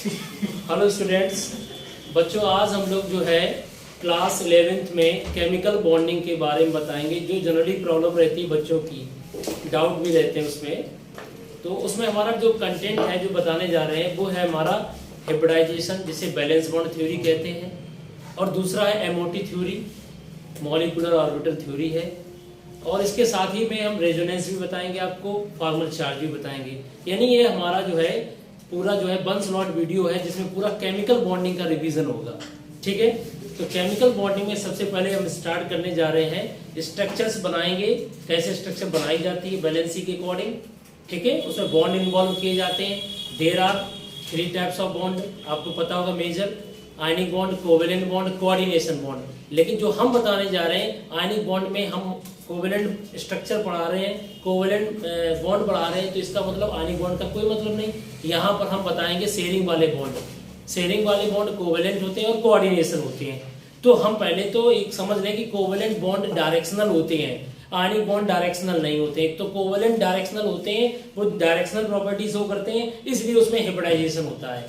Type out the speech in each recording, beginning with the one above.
Hello students, बच्चों आज हम लोग जो है क्लास 11th में केमिकल बॉन्डिंग के बारे में बताएंगे। जो जनरली प्रॉब्लम रहती है बच्चों की, डाउट भी रहते हैं उसमें, तो उसमें हमारा जो कंटेंट है जो बताने जा रहे हैं वो है हमारा हाइब्रिडाइजेशन, जिसे बैलेंस बॉन्ड थ्योरी कहते हैं, और दूसरा है MOT theory, molecular orbital theory है, और इसके साथ ही में हम रेजोनेंस भी बताएंगे, आपको फॉर्मल चार्ज भी बताएंगे। यानी ये हमारा जो है पूरा जो है बंस नॉट वीडियो है जिसमें पूरा केमिकल बॉन्डिंग का रिवीजन होगा। ठीक है, तो केमिकल बॉन्डिंग में सबसे पहले हम स्टार्ट करने जा रहे हैं, स्ट्रक्चर्स बनाएंगे, कैसे स्ट्रक्चर बनाई जाती है बैलेंसी के अकॉर्डिंग। ठीक है, उसमें बॉन्ड इन्वॉल्व किए जाते हैं। There are 3 types of bond, आपको पता होगा major, ionic bond, covalent bond, coordination bond. लेकिन जो हम बताने जा रहे हैं आयनिक बॉन्ड में हम कोवेलेंट स्ट्रक्चर पढ़ा रहे हैं, कोवेलेंट बॉन्ड पढ़ा रहे हैं, तो इसका मतलब आयनिक बॉन्ड का कोई मतलब नहीं। यहाँ पर हम बताएंगे शेयरिंग वाले बॉन्ड। शेयरिंग वाले बॉन्ड कोवेलेंट होते हैं और कोऑर्डिनेशन होते हैं। तो हम पहले तो एक समझ लें कि कोवेलेंट बॉन्ड डायरेक्शनल होते हैं, आयनिक बॉन्ड डायरेक्शनल नहीं होते। एक तो कोवेलेंट डायरेक्शनल होते हैं, वो डायरेक्शनल प्रॉपर्टी शो करते हैं, इसलिए उसमें हाइब्रिडाइजेशन होता है।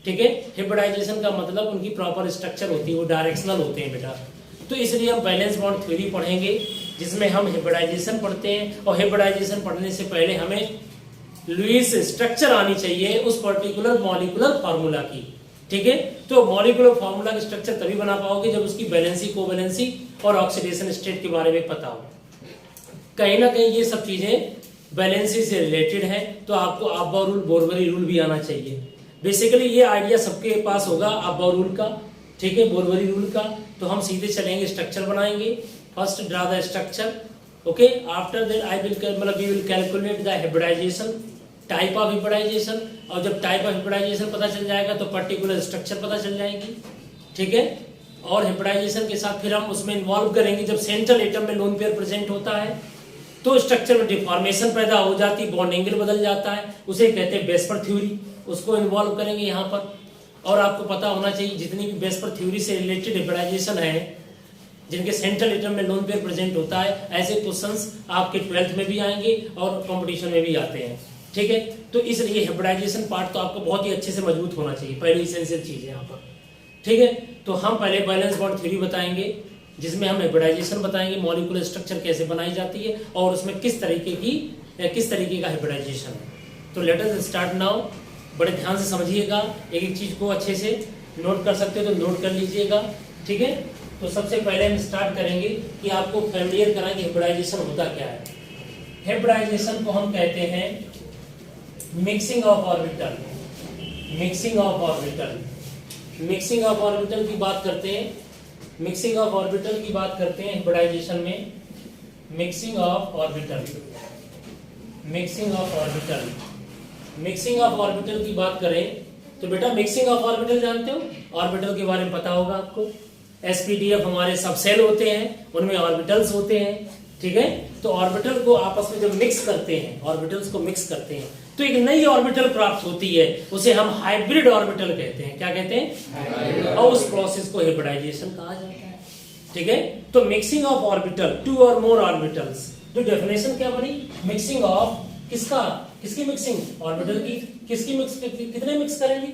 ठीक है, हाइब्रिडाइजेशन का मतलब उनकी प्रॉपर स्ट्रक्चर होती है, वो डायरेक्शनल होते हैं बेटा। तो इसलिए हम बैलेंस बॉन्ड थ्योरी पढ़ेंगे जिसमें हम हाइब्रिडाइजेशन पढ़ते हैं, और हाइब्रिडाइजेशन पढ़ने से पहले हमें लुईस स्ट्रक्चर आनी चाहिए उस पर्टिकुलर मॉलिक्यूलर फार्मूला की। ठीक है, तो मॉलिक्यूलर फार्मूला की स्ट्रक्चर तभी बना पाओगे जब उसकी बैलेंसी, कोवैलेंसी और ऑक्सीडेशन स्टेट के बारे में पता हो। कहीं ना कहीं ये सब चीजें बैलेंसी से रिलेटेड है, तो आपको अब्बा रूल, बोरबरी रूल भी आना चाहिए। बेसिकली ये आइडिया सबके पास होगा अब्बा रूल का, ठीक है, बोरबरी रूल का। तो हम सीधे चलेंगे, स्ट्रक्चर बनाएंगे। First draw the structure, okay. After that we will calculate the hybridization, type of hybridization, और जब टाइप ऑफ हाइब्रिडाइजेशन पता चल जाएगा तो पर्टिकुलर स्ट्रक्चर पता चल जाएगी। ठीक है, और हाइब्रिडाइजेशन के साथ फिर हम उसमें इन्वॉल्व करेंगे जब सेंट्रल एटम में लोन पेयर प्रेजेंट होता है तो स्ट्रक्चर में डिफॉर्मेशन पैदा हो जाती है, बॉन्ड एंगल बदल जाता है, उसे कहते हैं बेस्पर थ्योरी, उसको इन्वॉल्व करेंगे यहाँ पर। और आपको पता होना चाहिए जितनी भी बेस्पर थ्योरी से रिलेटेड हाइब्रिडाइजेशन है, जिनके सेंट्रल एटम में लोन पेयर प्रेजेंट होता है, ऐसे क्वेश्चंस आपके 12th में भी आएंगे और कंपटीशन में भी आते हैं। ठीक है, तो इसलिए हाइब्रिडाइजेशन पार्ट तो आपको बहुत ही अच्छे से मजबूत होना चाहिए, पहली इसेंशियल चीज है यहाँ पर। ठीक है, तो हम पहले बैलेंस बॉन्ड थ्योरी बताएंगे जिसमें हम हाइब्रिडाइजेशन बताएंगे, मॉलिक्यूलर स्ट्रक्चर कैसे बनाई जाती है और उसमें किस तरीके का हाइब्रिडाइजेशन है। तो लेट अस स्टार्ट नाउ। बड़े ध्यान से समझिएगा, एक एक चीज को अच्छे से नोट कर सकते हो तो नोट कर लीजिएगा। ठीक है, तो सबसे पहले हम स्टार्ट करेंगे कि आपको फैमिलियर कराएंगे हाइब्रिडाइजेशन होता क्या है। हाइब्रिडाइजेशन को हम कहते हैं mixing of orbital. Mixing of orbital, mixing of orbital की बात करते हैं, मिक्सिंग ऑफ ऑर्बिटल की बात करते हैं हाइब्रिडाइजेशन में। Mixing of orbital, mixing of orbital, mixing of orbital की बात करें तो बेटा मिक्सिंग ऑफ ऑर्बिटल जानते हो, ऑर्बिटल के बारे में पता होगा आपको। एसपीडीएफ हमारे सब सेल होते हैं, उनमें ऑर्बिटल्स होते हैं। ठीक है, तो ऑर्बिटल को आपस में जब मिक्स करते हैं, ऑर्बिटल्स को मिक्स करते हैं तो एक नई ऑर्बिटल प्राप्त होती है, उसे हम हाइब्रिड ऑर्बिटल कहते हैं। क्या कहते हैं? और उस प्रोसेस को हाइब्रिडाइजेशन कहा जाता है। ठीक है, तो मिक्सिंग ऑफ ऑर्बिटल, 2 और मोर ऑर्बिटल्स, जो डेफिनेशन क्या बनी, मिक्सिंग ऑफ किसका, किसकी मिक्सिंग, ऑर्बिटल की। किसकी मिक्स, कितने मिक्स करेंगे?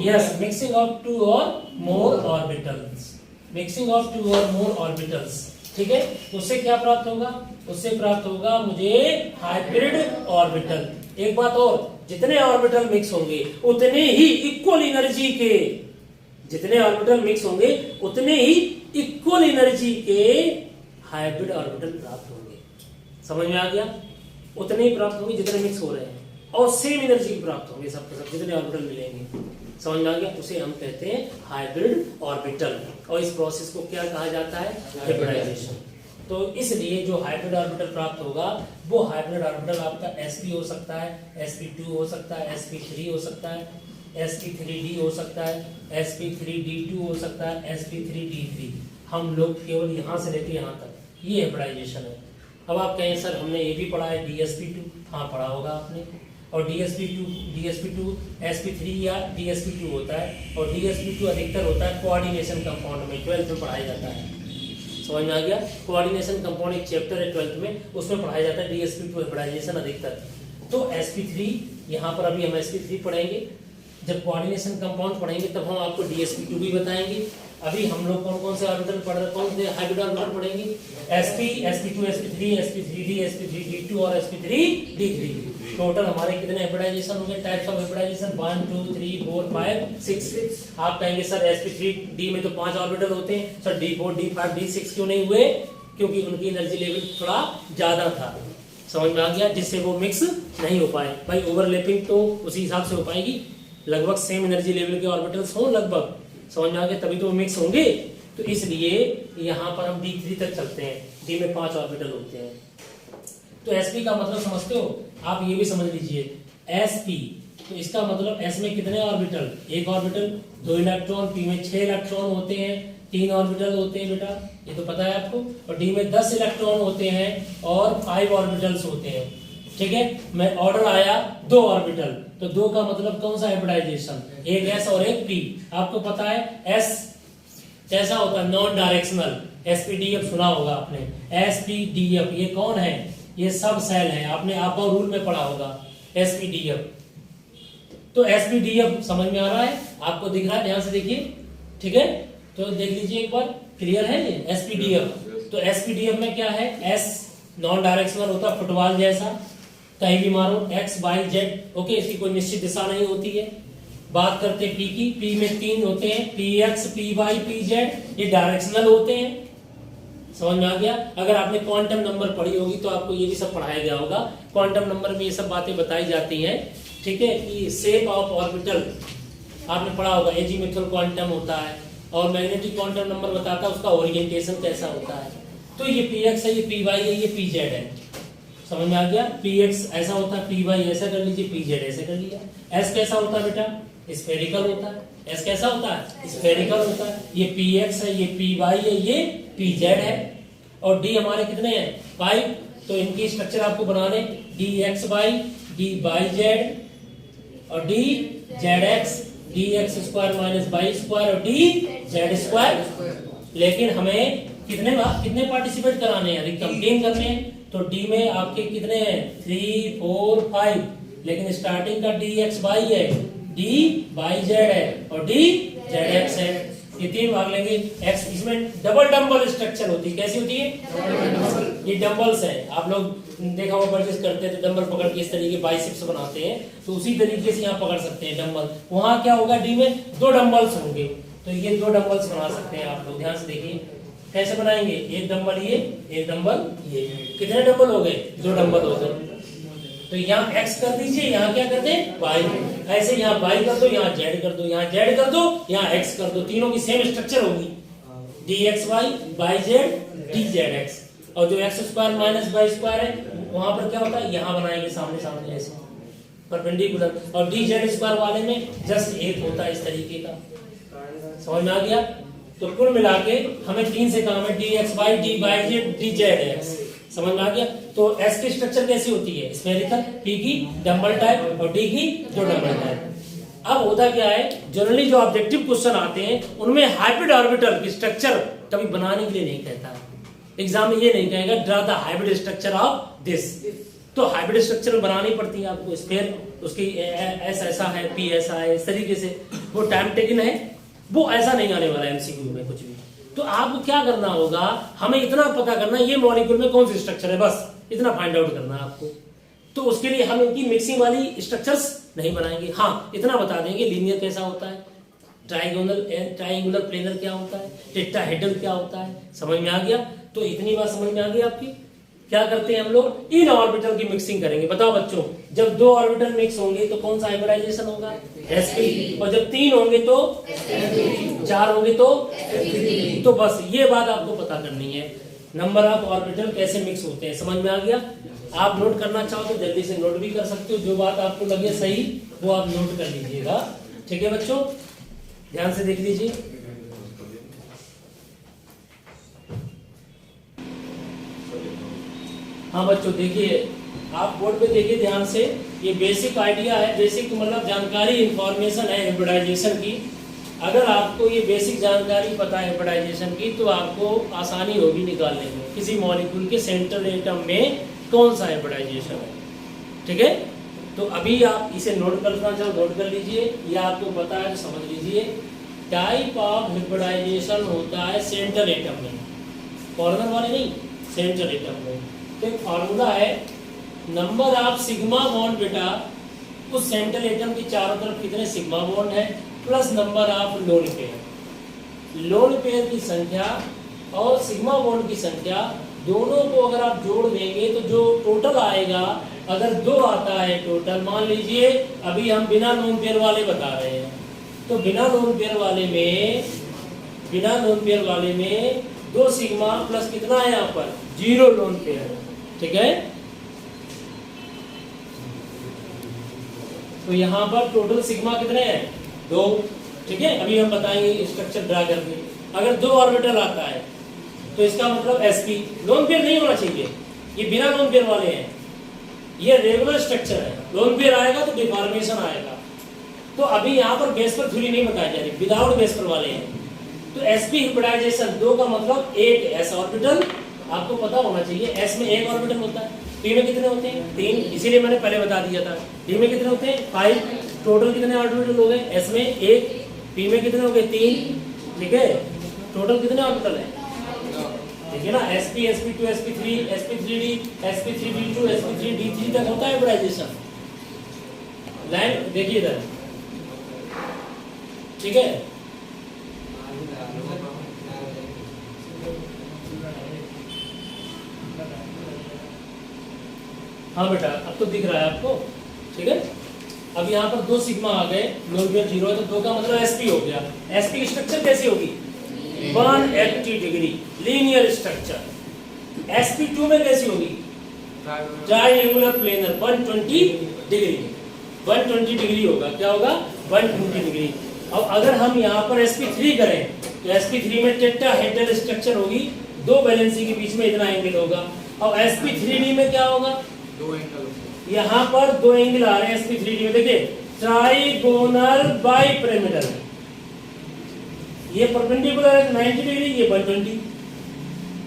यस, मिक्सिंग ऑफ 2 और मोर ऑर्बिटल्स, मिक्सिंग ऑफ 2 और मोर ऑर्बिटल्स। ठीक है, उससे क्या प्राप्त होगा? उससे प्राप्त होगा मुझे हाइब्रिड ऑर्बिटल। एक बात और, जितने ऑर्बिटल मिक्स होंगे उतने ही इक्वल एनर्जी के, जितने ऑर्बिटल मिक्स होंगे उतने ही इक्वल एनर्जी के हाइब्रिड ऑर्बिटल प्राप्त होंगे। समझ में आ गया? उतने ही प्राप्त होंगे जितने मिक्स हो रहे हैं, और सेम एनर्जी प्राप्त होंगे सबके सब, जितने ऑर्बिटल मिलेंगे। समझ में आ गया? उसे हम कहते हैं हाइब्रिड ऑर्बिटल, और इस प्रोसेस को क्या कहा जाता है? हाइब्रिडाइजेशन। तो इसलिए जो हाइब्रिड ऑर्बिटल प्राप्त होगा वो हाइब्रिड ऑर्बिटल आपका sp हो सकता है, sp2 हो सकता है, sp3 हो सकता है, sp3d हो सकता है, sp3d2 हो सकता है, sp3d3। हम लोग केवल यहाँ से लेके यहाँ तक, ये हाइब्रिडाइजेशन है। अब आप कहें सर हमने ये भी पढ़ा है dsp2, हाँ पढ़ा होगा आपने। और dsp2 sp3 या dsp2 होता है, और dsp2 अधिकतर होता है कोऑर्डिनेशन कंपाउंड में, 12th में पढ़ाया जाता है। समझ में आ गया? कोऑर्डिनेशन कंपाउंड एक चैप्टर है 12th में, उसमें पढ़ाया जाता है dsp2 हाइब्रिडाइजेशन अधिकतर। तो sp3, यहाँ पर अभी हम sp3 पढ़ेंगे जब कोऑर्डिनेशन कंपाउंड पढ़ेंगे तब हम आपको DsP2 भी बताएंगे। अभी हम लोग कौन कौन से ऑर्बिटल पढ़ रहे, कौन से हाइब्रिड ऑर्बिटल पढ़ेंगे, sp, sp2, sp3, sp3d, sp3d2 और sp3d3। टोटल हमारे कितने हाइब्रिडाइजेशन होंगे, टाइप्स ऑफ हाइब्रिडाइजेशन 1 2 3 4 5 6। आप कहेंगे सर sp3d में तो 5 ऑर्बिटल होते हैं, सर d4 d5 d6 क्यों नहीं हुए? क्योंकि उनकी एनर्जी लेवल थोड़ा ज्यादा था, समझ में आ गया, जिससे वो मिक्स नहीं हो पाए। भाई ओवरलैपिंग तो उसी हिसाब से हो पाएगी, लगभग सेम एनर्जी लेवल के ऑर्बिटल्स हो लगभग, समझ में आ गया, तभी तो वो मिक्स होंगे। तो इसलिए यहाँ पर हम d3 तक चलते हैं, d में 5 ऑर्बिटल होते हैं। तो sp का मतलब समझते हो, आप ये भी समझ लीजिए sp, तो इसका मतलब s में कितने ऑर्बिटल, एक ऑर्बिटल, 2 इलेक्ट्रॉन, p में 6 इलेक्ट्रॉन होते हैं, 3 ऑर्बिटल होते हैं बेटा, ये तो पता है आपको, और d में 10 इलेक्ट्रॉन होते हैं और 5 ऑर्बिटल्स होते हैं। ठीक है, मैं ऑर्डर आया 2 ऑर्बिटल, तो 2 का मतलब कौन सा हाइब्रिडाइजेशन, एक s और एक p। आपको पता है s कैसा होता है, नॉन डायरेक्शनल, sp-df सुना होगा आपने, sp-df ये कौन है, ये सब सेल है, आपने आपका रूल में पढ़ा होगा sp-df। तो sp-df समझ में आ रहा है, आपको दिख रहा है, ध्यान से देखिए, ठीक है, तो देख लीजिए एक बार, क्लियर है ये sp-df। तो sp-df में क्या है, s नॉन डायरेक्शनल होता है, फुटबॉल जैसा, कहीं भी मारो x y z, ओके, इसकी कोई निश्चित दिशा नहीं होती है। बात करते हैं p की, p में 3 होते हैं, px py pz, ये डायरेक्शनल होते हैं, समझ में आ गया। अगर आपने क्वांटम नंबर पढ़ी होगी तो आपको ये भी सब पढ़ाया गया होगा, क्वांटम नंबर में ये सब बातें बताई जाती हैं, ठीक है, कि शेप ऑफ ऑर्बिटल आपने पढ़ा होगा, एजीमुथल क्वांटम होता है, और मैग्नेटिक क्वांटम नंबर बताता है उसका ओरिएंटेशन कैसा होता है। तो ये px है, ये py है, ये pz है, समझ में आ गया। px ऐसा होता है, py ऐसा कर लीजिए, pz ऐसा कर लिया। s कैसा होता है बेटा, स्फेरिकल होता है, s कैसा होता है, स्फेरिकल होता है। ये px है, ये py है, ये pz है, और d हमारे कितने हैं, 5, तो इनकी स्ट्रक्चर आपको बनाने, dxy dyz और dzx, dx square minus y square और dz स्क्वायर। लेकिन हमें कितने पार्टिसिपेट कराने हैं, अधिकतम 3 करने हैं, तो d में आपके कितने हैं, 3 4 5, लेकिन स्टार्टिंग का dxy है, dyz है और dzx है, ये 3 भाग लेंगे x। इसमें डबल डंबल स्ट्रक्चर होती है, कैसी होती है, ये डंबल्स है, आप लोग देखा हुआ परचेस करते हैं तो डंबल पकड़ के इस तरीके बाइसेप्स बनाते हैं, तो उसी तरीके से यहाँ पकड़ सकते हैं डंबल। वहां क्या होगा, डी में 2 डंबल्स होंगे, तो ये 2 डंबल्स बना सकते हैं आप लोग, ध्यान से देखिए कैसे बनाएंगे, एक डंबल ये, एक डंबल ये, कितने डंबल हो गए, 2 डंबल हो गए। तो यहाँ x कर दीजिए, यहाँ क्या कर दें, y, ऐसे यहाँ y कर दो, यहाँ z कर दो, यहाँ z कर दो, यहाँ x कर दो, तीनों की सेम स्ट्रक्चर होगी, dxy yz dzx। और जो x square minus y square है वहां पर क्या होता है, यहाँ बनाएंगे सामने सामने ऐसे परपेंडिकुलर, और dz स्क्वायर वाले में जस्ट एक होता है इस तरीके का, समझ में आ गया। तो कुल मिला के हमें 3 से काम है, dxy dyz dzx, समझ में आ गया। तो s की स्ट्रक्चर कैसी होती है, स्फेरिकल, p की डंबल टाइप और d की 2 डंबल टाइप। अब होता क्या है, जनरली जो ऑब्जेक्टिव क्वेश्चन आते हैं उनमें हाइब्रिड ऑर्बिटल की स्ट्रक्चर कभी बनाने के लिए नहीं कहता, एग्जाम में ये नहीं कहेगा draw the hybrid structure of this, तो हाइब्रिड स्ट्रक्चर बनानी पड़ती है आपको, स्फेयर उसकी एस ऐसा है, p ऐसा है, इस तरीके से, वो टाइम टेकन है, वो ऐसा नहीं आने वाला एमसीक्यू में कुछ भी। तो आपको क्या करना होगा, हमें इतना पता करना ये मॉलिक्यूल में कौन सी स्ट्रक्चर है, बस इतना फाइंड आउट करना है आपको। तो उसके लिए हम इनकी मिक्सिंग वाली स्ट्रक्चर्स नहीं बनाएंगे, हाँ इतना बता देंगे लीनियर कैसा होता है, ट्राइंगुलर प्लेनर क्या होता है, टेट्राहेड्रल क्या होता है, समझ में आ गया। तो इतनी बात समझ में आ गई आपकी। क्या करते हैं हम लोग, इन ऑर्बिटल की मिक्सिंग करेंगे। बताओ बच्चों, जब 2 ऑर्बिटल मिक्स होंगे तो कौन सा हाइब्रिडाइजेशन होगा, sp, और जब 3 होंगे तो 4 होंगे तो बस ये बात आपको पता करनी है, नंबर ऑफ ऑर्बिटल कैसे मिक्स होते हैं, समझ में आ गया। आप नोट करना चाहो तो जल्दी से नोट भी कर सकते हो, जो बात आपको लगे सही वो आप नोट कर लीजिएगा, ठीक है बच्चों, ध्यान से देख लीजिए। हाँ बच्चों देखिए, आप बोर्ड पे देखिए ध्यान से, ये बेसिक आइडिया है, बेसिक मतलब जानकारी, इंफॉर्मेशन है हाइब्रिडाइजेशन की। अगर आपको ये बेसिक जानकारी पता है हाइब्रिडाइजेशन की तो आपको आसानी होगी निकालने में किसी मॉलिक्यूल के सेंट्रल एटम में कौन सा हाइब्रिडाइजेशन है, ठीक है। तो अभी आप इसे नोट करना चाहो नोट कर लीजिए, या आपको पता है तो समझ लीजिए। टाइप ऑफ हाइब्रिडाइजेशन होता है सेंट्रल एटम में, कॉर्नर वाले नहीं, सेंट्रल एटम में। तो एक फार्मूला है, नंबर ऑफ सिग्मा बॉन्ड बेटा उस सेंट्रल एटम के चारों तरफ कितने सिग्मा बॉन्ड है, plus number of lone pair. Lone pair की संख्या और सिग्मा बॉन्ड की संख्या दोनों को अगर आप जोड़ देंगे तो जो टोटल आएगा, अगर 2 आता है टोटल, मान लीजिए अभी हम बिना लोन पेयर वाले बता रहे हैं, तो बिना लोन पेयर वाले में 2 सिग्मा प्लस कितना है यहाँ पर 0 लोन पेयर, ठीक है। तो यहाँ पर टोटल सिग्मा कितने हैं 2, ठीक है। अभी हम बताएंगे स्ट्रक्चर ड्रा करके। अगर 2 ऑर्बिटल आता है तो इसका मतलब sp लोन पेयर नहीं होना चाहिए, ये बिना लोन पेयर वाले हैं, ये रेगुलर स्ट्रक्चर है। लोन पेयर आएगा तो डिफॉर्मेशन आएगा। तो अभी यहाँ पर बेस पर थ्योरी नहीं बताई जा रही, विदाउट बेस पर वाले हैं। तो sp हाइब्रिडाइजेशन 2 का मतलब 1 s ऑर्बिटल, आपको पता होना चाहिए s में 1 ऑर्बिटल होता है, p में कितने होते हैं 3, इसीलिए मैंने पहले बता दिया था। d में कितने होते हैं 5, टोटल कितने ऑर्बिटल हो गए, s में 1, p में कितने हो गए 3, ठीक है। टोटल कितने ऑर्बिटल है, देखिए ना, sp sp2 sp3 sp3d sp3d2 sp3d3 तक होता है हाइब्रिडाइजेशन। लाइन देखिए इधर, ठीक है। हाँ बेटा अब तो दिख रहा है आपको, ठीक है। अब यहाँ पर 2 सिग्मा आ गए, लोन पेयर 0 है तो 2 का मतलब sp हो गया। sp की स्ट्रक्चर कैसी होगी 180 डिग्री लीनियर स्ट्रक्चर। sp2 में कैसी होगी ट्रायंगुलर प्लेनर 120 डिग्री, 120 डिग्री होगा, क्या होगा 120 डिग्री। अब अगर हम यहाँ पर sp3 करें तो sp3 में टेट्राहेड्रल स्ट्रक्चर होगी, 2 वैलेंसी के बीच में इतना एंगल होगा। और sp3d में क्या होगा, 2 एंगल, यहाँ पर 2 एंगल आ रहे हैं sp3d में, देखिए ट्राइगोनल बाइपिरामिडल, ये परपेंडिकुलर है 90 डिग्री, ये 120।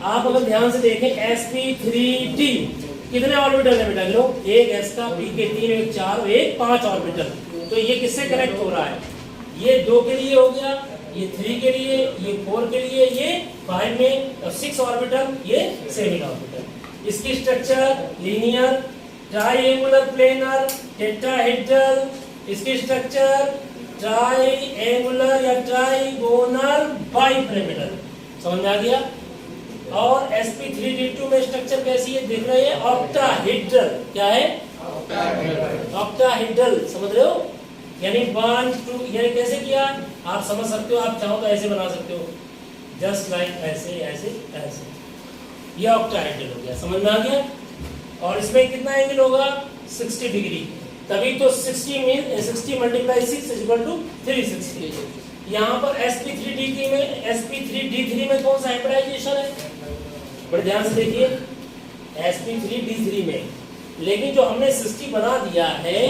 आप अगर ध्यान से देखें sp3d कितने ऑर्बिटल है बेटा, लो एक s का, p के 3, एक 4 और एक 5 ऑर्बिटल। तो ये किससे कनेक्ट हो रहा है, ये 2 के लिए हो गया, ये 3 के लिए, ये 4 के लिए, ये 5 में, और 6 ऑर्बिटल, ये 7 ऑर्बिटल। इसकी structure linear triangular planar tetrahedral, इसकी स्ट्रक्चर ट्राइएंगुलर या ट्राइगोनल बाइपिरामिडल, समझ में आ गया। और sp3d2 में स्ट्रक्चर कैसी है देख रहे हैं, ऑक्टाहेड्रल, क्या है ऑक्टाहेड्रल, समझ रहे हो, यानी 1 2, यानी कैसे किया आप समझ सकते हो, आप चाहो तो ऐसे बना सकते हो, जस्ट लाइक ऐसे ऐसे ऐसे, ये ऑक्टाहेड्रल हो गया, समझ में आ गया। और इसमें कितना एंगल होगा 60 डिग्री, तभी तो 60 में 60 × 6 = 360। यहाँ पर sp3d3 में कौन सा हाइब्रिडाइजेशन है, बड़े ध्यान से देखिए, sp3d3 में, लेकिन जो हमने 60 बना दिया है,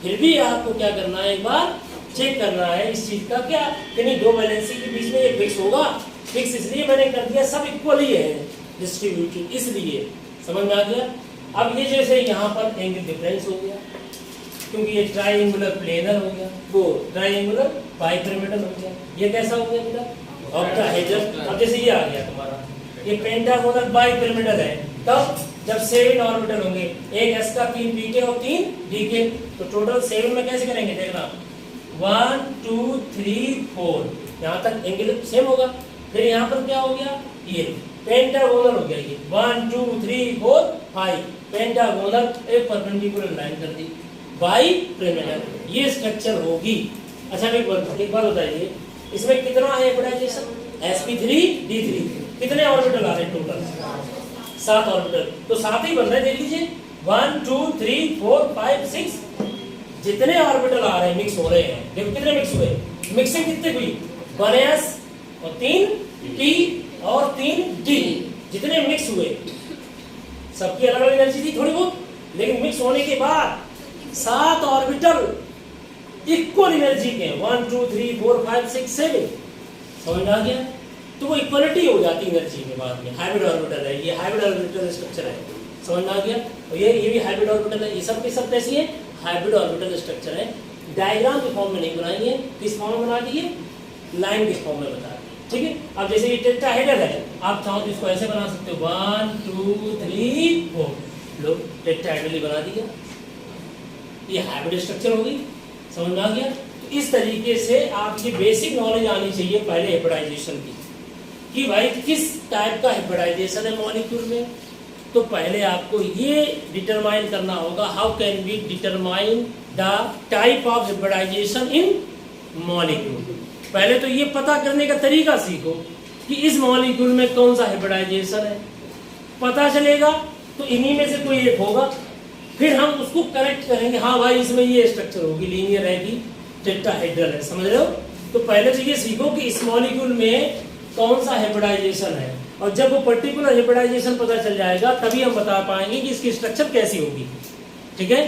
फिर भी आपको क्या करना है, एक बार चेक करना है इस चीज का, क्या यानी 2 वैलेंसी के बीच में ये फिक्स होगा। फिक्स इसलिए मैंने कर दिया, सब इक्वल ही है डिस्ट्रीब्यूटेड, इसलिए समझ में आ गया। अब ये जैसे यहाँ पर एंगल डिफरेंस हो गया, क्योंकि ये ट्राइएंगुलर प्लेनर हो गया, वो ट्राइएंगुलर बाइपिरामिडल हो गया, ये कैसा हो गया बेटा ऑक्टाहेड्रल। अब जैसे ये आ गया तुम्हारा, ये पेंटागोनल बाइपिरामिडल है, तब जब 7 ऑर्बिटल होंगे, एक s का 3 p के और 3 d के, तो टोटल 7 में कैसे करेंगे देखना, 1 2 3 4, यहाँ तक एंगल सेम होगा। फिर यहाँ पर क्या हो गया, ये पेंटागोनल हो गया, ये 1 2 3 4 5 पेंटागोनल, एक परपेंडिकुलर लाइन कर दी, बाइपिरामिडल, ये स्ट्रक्चर होगी। अच्छा एक बात बताइए, इसमें कितना है हाइब्रिडाइजेशन, sp3d3 कितने ऑर्बिटल आ रहे हैं टोटल 7 ऑर्बिटल, तो 7 ही बन रहे, देख लीजिए 1 2 3 4 5 6, जितने ऑर्बिटल आ रहे हैं मिक्स हो रहे हैं। देखो कितने मिक्स हुए, मिक्सिंग कितने हुई, 1s और 3 p और 3 d, जितने मिक्स हुए, सबकी अलग अलग एनर्जी थी थोड़ी बहुत, लेकिन मिक्स होने के बाद 7 ऑर्बिटल इक्वल एनर्जी के, 1 2 3 4 5 6 7, समझ में आ गया। तो वो इक्वलिटी हो जाती है एनर्जी में बाद में, हाइब्रिड ऑर्बिटल है, ये हाइब्रिड ऑर्बिटल स्ट्रक्चर है, समझ में आ गया। और ये भी हाइब्रिड ऑर्बिटल है, ये सब की सब कैसी है हाइब्रिड ऑर्बिटल स्ट्रक्चर है। डायग्राम के फॉर्म में नहीं बनाएंगे, किस फॉर्म में बना दिए, लाइन के फॉर्म में बता दिए। ठीक है, अब जैसे ये टेट्राहेड्रल है, आप चाहो तो इसको ऐसे बना सकते हो 1 2 3 4, लो टेट्राहेड्रल ही बना दिया, ये हाइब्रिड स्ट्रक्चर होगी। समझ में आ गया? तो इस तरीके से आपकी बेसिक नॉलेज आनी चाहिए पहले हिब्रिडाइजेशन की, कि भाई किस टाइप का हिब्रिडाइजेशन है मॉलिक्यूल में। तो पहले आपको ये डिटरमाइन करना होगा, how can we determine the type of hybridization in molecule. पहले तो ये पता करने का तरीका सीखो कि इस मॉलिक्यूल में कौन सा हिब्रिडाइजेशन है, पता चलेगा तो इन्हीं में से कोई एक होगा, फिर हम उसको करेक्ट करेंगे, हाँ भाई इसमें ये स्ट्रक्चर होगी, लीनियर है कि टेट्राहेड्रल है। समझ रहे हो? तो पहले तो ये सीखो कि इस मॉलिक्यूल में कौन सा हिब्रिडाइजेशन है, और जब वो पर्टिकुलर हिब्रिडाइजेशन पता चल जाएगा तभी हम बता पाएंगे कि इसकी स्ट्रक्चर कैसी होगी। ठीक है,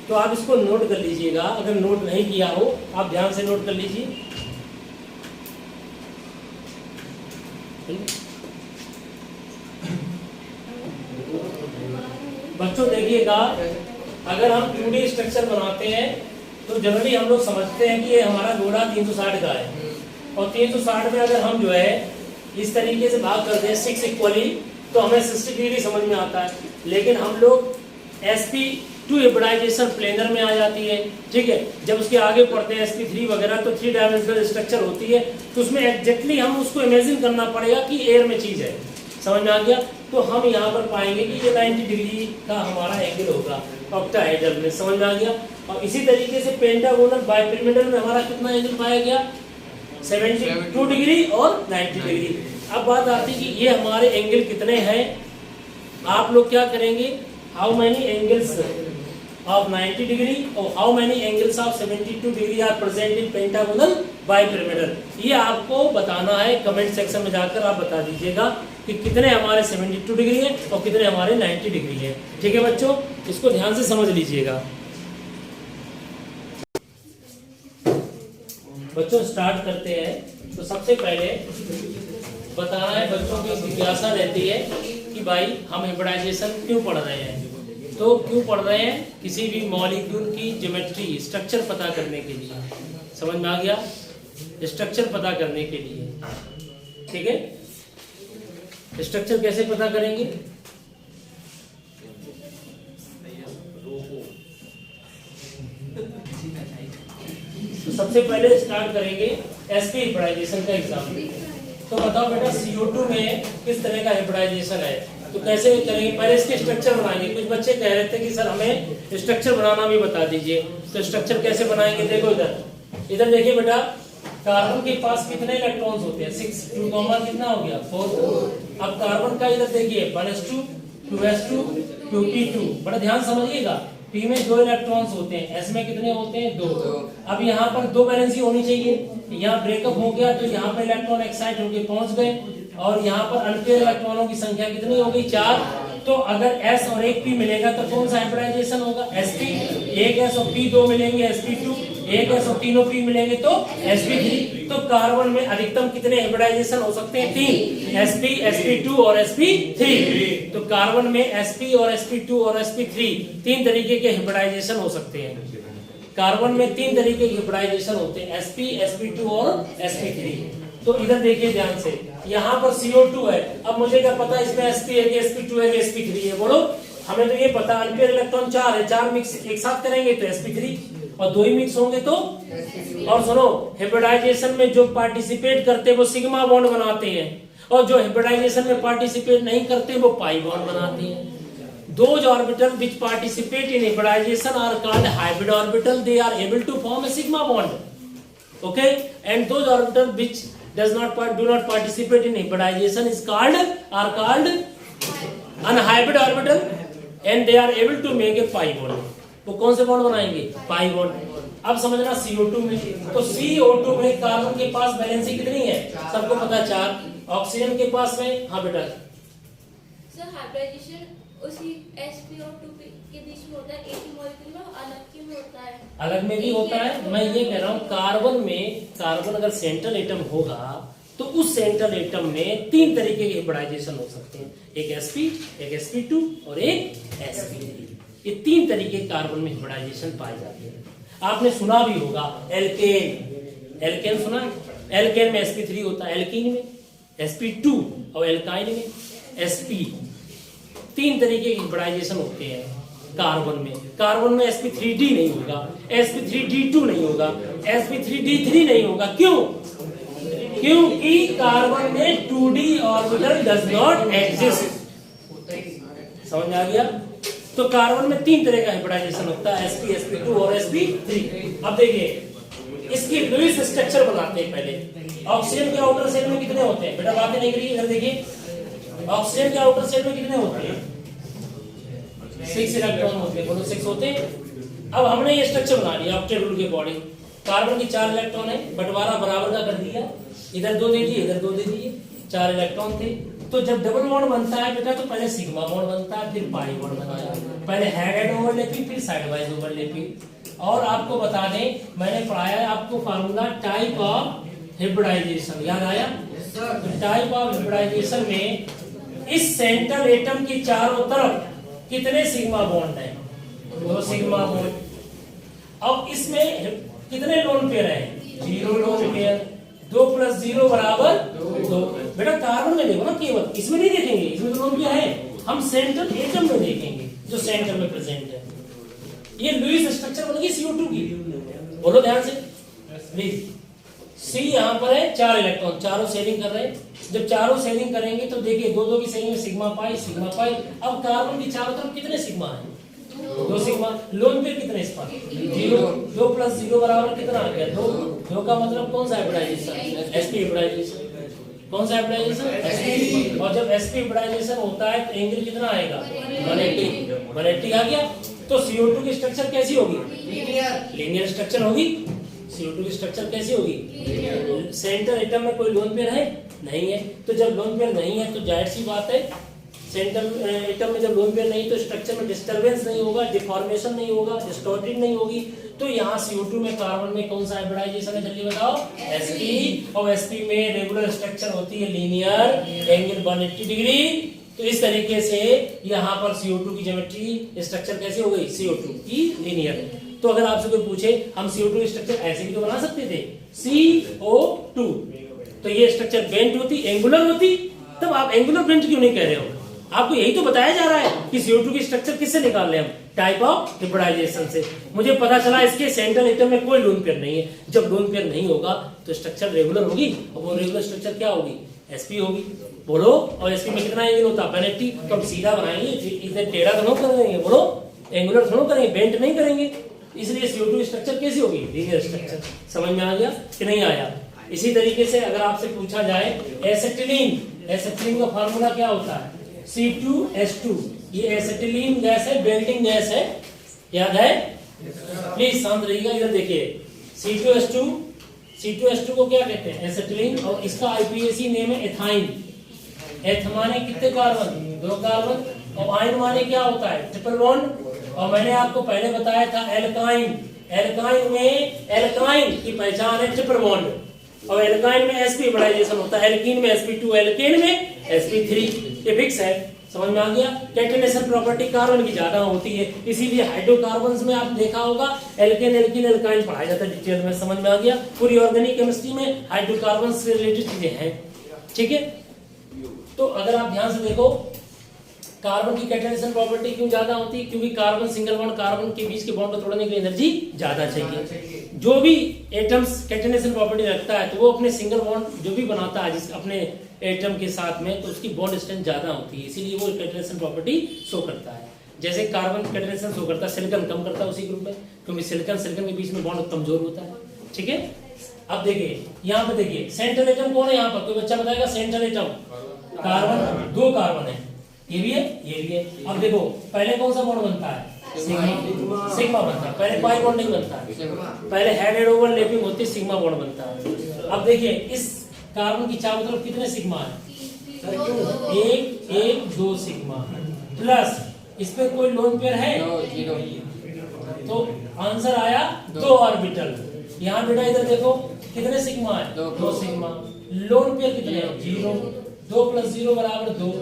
तो आप इसको नोट कर लीजिएगा, अगर नोट नहीं किया हो आप ध्यान से नोट कर लीजिए। बच्चों देखिएगा, अगर हम 2D स्ट्रक्चर बनाते हैं तो जनरली हम लोग समझते हैं कि ये हमारा घोड़ा 360 का है, और 360 में अगर हम जो है इस तरीके से भाग करते हैं 6 इक्वली, तो हमें 60 डिग्री समझ में आता है। लेकिन हम लोग sp2 हिब्रिडाइजेशन प्लेनर में आ जाती है। ठीक है, जब उसके आगे पढ़ते हैं sp3 वगैरह, तो 3 डायमेंशनल स्ट्रक्चर होती है, तो उसमें एग्जैक्टली हम उसको इमेजिन करना पड़ेगा कि एयर में चीज है। समझ में आ गया? तो हम यहाँ पर पाएंगे कि ये 90 डिग्री का हमारा एंगल होगा ऑक्टाहेड्रल में। समझ में आ गया? और इसी तरीके से पेंटागोनल बाइपिरामिडल में हमारा कितना एंगल पाया गया, 72 डिग्री और 90 डिग्री। अब बात आती है कि ये हमारे एंगल कितने हैं। आप लोग क्या करेंगे, how many angles of 90 degree और how many angles of 72 degree are present in pentagonal bipyramidal, ये आपको बताना है। कमेंट सेक्शन में जाकर आप बता दीजिएगा कि कितने हमारे 72 डिग्री है और कितने हमारे 90 डिग्री है। ठीक है बच्चों, इसको ध्यान से समझ लीजिएगा। बच्चों स्टार्ट करते हैं। तो सबसे पहले बताना है, बच्चों की जिज्ञासा रहती है कि भाई हम हिब्रिडाइजेशन क्यों पढ़ रहे हैं। तो क्यों पढ़ रहे हैं, किसी भी मॉलिक्यूल की ज्योमेट्री स्ट्रक्चर पता करने के लिए। समझ में आ गया? स्ट्रक्चर पता करने के लिए। ठीक है, स्ट्रक्चर कैसे पता करेंगे, तो सबसे पहले स्टार्ट करेंगे sp हिब्रिडाइजेशन का एग्जाम। तो बताओ बेटा CO2 में किस तरह का हिब्रिडाइजेशन है, तो कैसे करेंगे। पहले इसके स्ट्रक्चर बनाएंगे। कुछ बच्चे कह रहे थे कि सर हमें स्ट्रक्चर बनाना भी बता दीजिए, तो स्ट्रक्चर कैसे बनाएंगे। देखो इधर देखिए बेटा, कार्बन के पास कितने इलेक्ट्रॉन्स होते हैं, 6, 2 कितना हो गया 4। अब कार्बन का इधर देखिए 1s2 2s2 2p2, बड़ा ध्यान समझिएगा। p में 2 इलेक्ट्रॉन्स होते हैं, s में कितने होते हैं 2। अब यहाँ पर 2 वैलेंसी होनी चाहिए, यहाँ ब्रेकअप हो गया तो यहाँ पर इलेक्ट्रॉन एक्साइट होके पहुंच गए, और यहाँ पर अनपेयर इलेक्ट्रॉनों की संख्या कितनी हो गई 4। तो अगर s और एक p मिलेगा तो कौन सा हाइब्रिडाइजेशन होगा, sp। एक s और p 2 मिलेंगे sp2, एक s और तीनों p मिलेंगे तो sp3। तो कार्बन में अधिकतम कितने हाइब्रिडाइजेशन हो सकते हैं, 3, sp sp2 और sp3। तो कार्बन में sp और sp2 और sp3 3 तरीके के हाइब्रिडाइजेशन हो सकते हैं। कार्बन में 3 तरीके के हाइब्रिडाइजेशन होते हैं, sp sp2 और sp3। तो इधर देखिए ध्यान से, यहाँ पर CO2 है। अब मुझे क्या पता इसमें sp है कि sp2 है कि sp3 है, बोलो। हमें तो ये पता अनपेयर इलेक्ट्रॉन 4 है, 4 मिक्स एक साथ करेंगे तो sp3, और 2 ही मिक्स होंगे तो। और सुनो, हिब्रिडाइजेशन में जो पार्टिसिपेट करते हैं वो सिग्मा बॉन्ड बनाते हैं, और जो हिब्रिडाइजेशन में पार्टिसिपेट नहीं करते वो पाई बॉन्ड बनाते हैं। Those orbital which participate in hybridization are called hybrid orbital. They are able to form a sigma bond. Okay, and those orbital which do not participate in hybridization are called anhybrid orbital, and they are able to make a pi bond. तो कौन से bond बनाएंगे, pi bond. अब समझना CO2 में, तो CO2 में carbon के पास वैलेंसी कितनी है, सबको पता 4। ऑक्सीजन के पास में, हाँ बेटा सर हाइब्रिडाइजेशन उसी sp और 2p के बीच में होता है, एक ही मॉलिक्यूल में, अलग के में होता है, अलग में भी होता है। मैं ये कह रहा हूँ कार्बन अगर सेंट्रल एटम होगा तो उस सेंट्रल एटम में 3 तरीके के हाइब्रिडाइजेशन हो सकते हैं, एक sp, एक sp2 और एक sp3। ये 3 तरीके कार्बन में हाइब्रिडाइजेशन पाए जाते हैं। आपने सुना भी होगा एल्केन, एल्केन सुना, एल्केन में sp3 होता है, एल्कीन में sp2 और एल्काइन में sp। 3 तरीके के हाइब्रिडाइजेशन होते हैं कार्बन में। कार्बन में sp3d नहीं होगा, sp3d2 नहीं होगा, sp3d3 नहीं होगा। क्यों? क्योंकि कार्बन में 2d orbital does not exist. समझ में आ गया? तो कार्बन में 3 तरह का हाइब्रिडाइजेशन होता है, sp, sp2 और sp3। अब देखिए इसकी लुईस स्ट्रक्चर बनाते हैं पहले। ऑक्सीजन के आउटर शेल में कितने होते हैं? बेटा बातें नहीं करिए, इधर देखिए। ऑक्सीजन के आउटर शेल में कितने होते हैं? 6 इलेक्ट्रॉन होते हैं। बोलो 6 होते हैं। अब हमने ये स्ट्रक्चर बना लिया ऑक्टेट रूल के अकॉर्डिंग। कार्बन की 4 इलेक्ट्रॉन है, बंटवारा बराबर का कर दिया, इधर 2 दे दिए, इधर 2 दे दिए, 4 इलेक्ट्रॉन थे। तो जब डबल बॉन्ड बनता है बेटा तो पहले सिग्मा बॉन्ड बनता है, फिर पाई बॉन्ड बनता है। पहले हेड हेड ओवरलैपिंग, फिर साइड वाइज ओवरलैपिंग। और आपको बता दें, मैंने पढ़ाया है आपको फार्मूला टाइप ऑफ हाइब्रिडाइजेशन, याद आया? टाइप ऑफ हाइब्रिडाइजेशन में इस सेंट्रल एटम के चारों तरफ कितने सिग्मा बॉन्ड है? 2 सिग्मा बॉन्ड। अब इसमें कितने लोन पेयर है? 0 लोन पेयर। 2 + 0 = 2। बेटा कार्बन में देखो ना, केवल इसमें नहीं देखेंगे, इसमें तो लोन पेयर है। हम सेंट्रल एटम में देखेंगे जो सेंटर में प्रेजेंट है। ये लुईस स्ट्रक्चर बन गई CO2 की। बोलो ध्यान से प्लीज। C यहाँ पर है 4 इलेक्ट्रॉन, चारों शेयरिंग कर रहे हैं। जब चारों शेयरिंग करेंगे तो देखिए 2 की शेयरिंग में सिग्मा पाई, सिग्मा पाई। अब कार्बन की चारों तरफ कितने सिग्मा है? 2 सिग्मा। लोन पेयर कितने इस पर? 0। 2 + 0 = कितना आ गया? 2 का मतलब कौन सा हाइब्रिडाइजेशन? sp hybridisation. कौन सा हाइब्रिडाइजेशन? sp। और जब sp हाइब्रिडाइजेशन होता है तो एंगल कितना आएगा? 180 आ गया। तो CO2 की स्ट्रक्चर कैसी होगी? लीनियर स्ट्रक्चर होगी। CO2 की स्ट्रक्चर कैसी होगी? सेंटर एटम में कोई लोन पेयर है? नहीं है। तो जब लोन पेयर नहीं है तो जाहिर सी बात है, सेंटर एटम में जब लोन पेयर नहीं तो स्ट्रक्चर में डिस्टरबेंस नहीं होगा, डिफॉर्मेशन नहीं होगा, डिस्टॉर्टेड नहीं होगी। तो यहाँ CO2 में कार्बन में कौन सा हाइब्रिडाइजेशन है? जल्दी बताओ। sp। और sp में रेगुलर स्ट्रक्चर होती है लीनियर, एंगल 180 डिग्री। तो इस तरीके से यहाँ पर CO2 की ज्योमेट्री स्ट्रक्चर कैसी हो गई? CO2 की लीनियर। तो अगर आपसे कोई पूछे हम CO2 स्ट्रक्चर ऐसे भी तो बना सकते थे, CO2, तो ये स्ट्रक्चर बेंट होती, एंगुलर होती, तब आप एंगुलर बेंट क्यों नहीं कह रहे हो? आपको यही तो बताया जा रहा है कि CO2 की स्ट्रक्चर किससे निकाल रहे हैं हम? टाइप ऑफ हाइब्रिडाइजेशन से। मुझे पता चला इसके सेंट्रल एटम में कोई लोन पेयर नहीं है। जब लोन पेयर नहीं होगा तो स्ट्रक्चर रेगुलर होगी, और वो रेगुलर स्ट्रक्चर क्या होगी? sp होगी। बोलो। और sp में कितना एंगल होता है? 180। तो हम सीधा बनाएंगे, इधर टेढ़ा तो नहीं करेंगे। बोलो, एंगुलर थोड़ा करेंगे, बेंट नहीं करेंगे। इसलिए CO2 स्ट्रक्चर कैसी होगी? Linear structure. समझ में आ गया कि नहीं आया? इसी तरीके से अगर आपसे पूछा जाए एसिटिलीन, एसिटिलीन का फार्मूला क्या होता है? C2H2। ये एसिटिलीन गैस है, बेल्टिंग गैस है, याद है? प्लीज शांत रहिएगा। इधर देखिए C2H2, C2H2 को क्या कहते हैं? एसिटिलीन। और इसका IPAC नेम है एथाइन। एथ माने कितने कार्बन? 2 कार्बन। और आयन माने क्या होता है? Triple bond. और मैंने आपको पहले बताया था एल्काइन, एल्काइन में एल्काइन की पहचान है ट्रिपल बॉन्ड। और एल्काइन में sp हाइब्रिडाइजेशन होता है, एल्कीन में sp2, एल्केन में sp3। ये फिक्स है। समझ में आ गया? कैटेनेशन प्रॉपर्टी कार्बन की ज्यादा होती है, इसीलिए हाइड्रोकार्बन्स में आप देखा होगा एल्केन, एल्कीन, एल्काइन पढ़ाया जाता है डिटेल में। समझ में आ गया? पूरी ऑर्गेनिक केमिस्ट्री में हाइड्रोकार्बन्स से रिलेटेड चीजें हैं। ठीक है? तो अगर आप ध्यान से देखो, कार्बन की कैटेनेशन प्रॉपर्टी क्यों ज्यादा होती है? क्योंकि कार्बन सिंगल बॉन्ड कार्बन के बीच के बॉन्ड को तोड़ने के लिए एनर्जी ज्यादा चाहिए। जो भी एटम्स कैटेनेशन प्रॉपर्टी रखता है तो वो अपने सिंगल बॉन्ड जो भी बनाता है जिस अपने एटम के साथ में, तो उसकी बॉन्ड स्ट्रेंथ ज्यादा होती है, इसीलिए वो कैटेनेशन प्रॉपर्टी शो करता है। जैसे कार्बन कैटेनेशन शो करता है, सिलिकॉन कम करता है उसी ग्रुप में, क्योंकि सिलिकॉन के बीच में बॉन्ड कमजोर होता है। ठीक है? अब देखिए यहाँ पे, देखिए सेंट्रल एटम कौन है यहाँ पर? कोई बच्चा बताएगा? सेंट्रल एटम कार्बन, 2 कार्बन है, ये भी है, ये भी है। अब देखो पहले कौन सा बॉन्ड बनता है? सिग्मा बनता है। पहले पाई बॉन्ड नहीं बनता है, पहले हेड हेड ओवरलैपिंग होती है, सिग्मा बॉन्ड बनता है। अब देखिए इस कार्बन की चारों तरफ कितने सिग्मा है? 1 2 सिग्मा प्लस इस पे कोई लोन पेयर है? तो आंसर आया 2 ऑर्बिटल। यहाँ बेटा इधर देखो कितने सिग्मा है? 2 सिग्मा। लोन पेयर कितने हैं? 0। 2 + 0 = 2।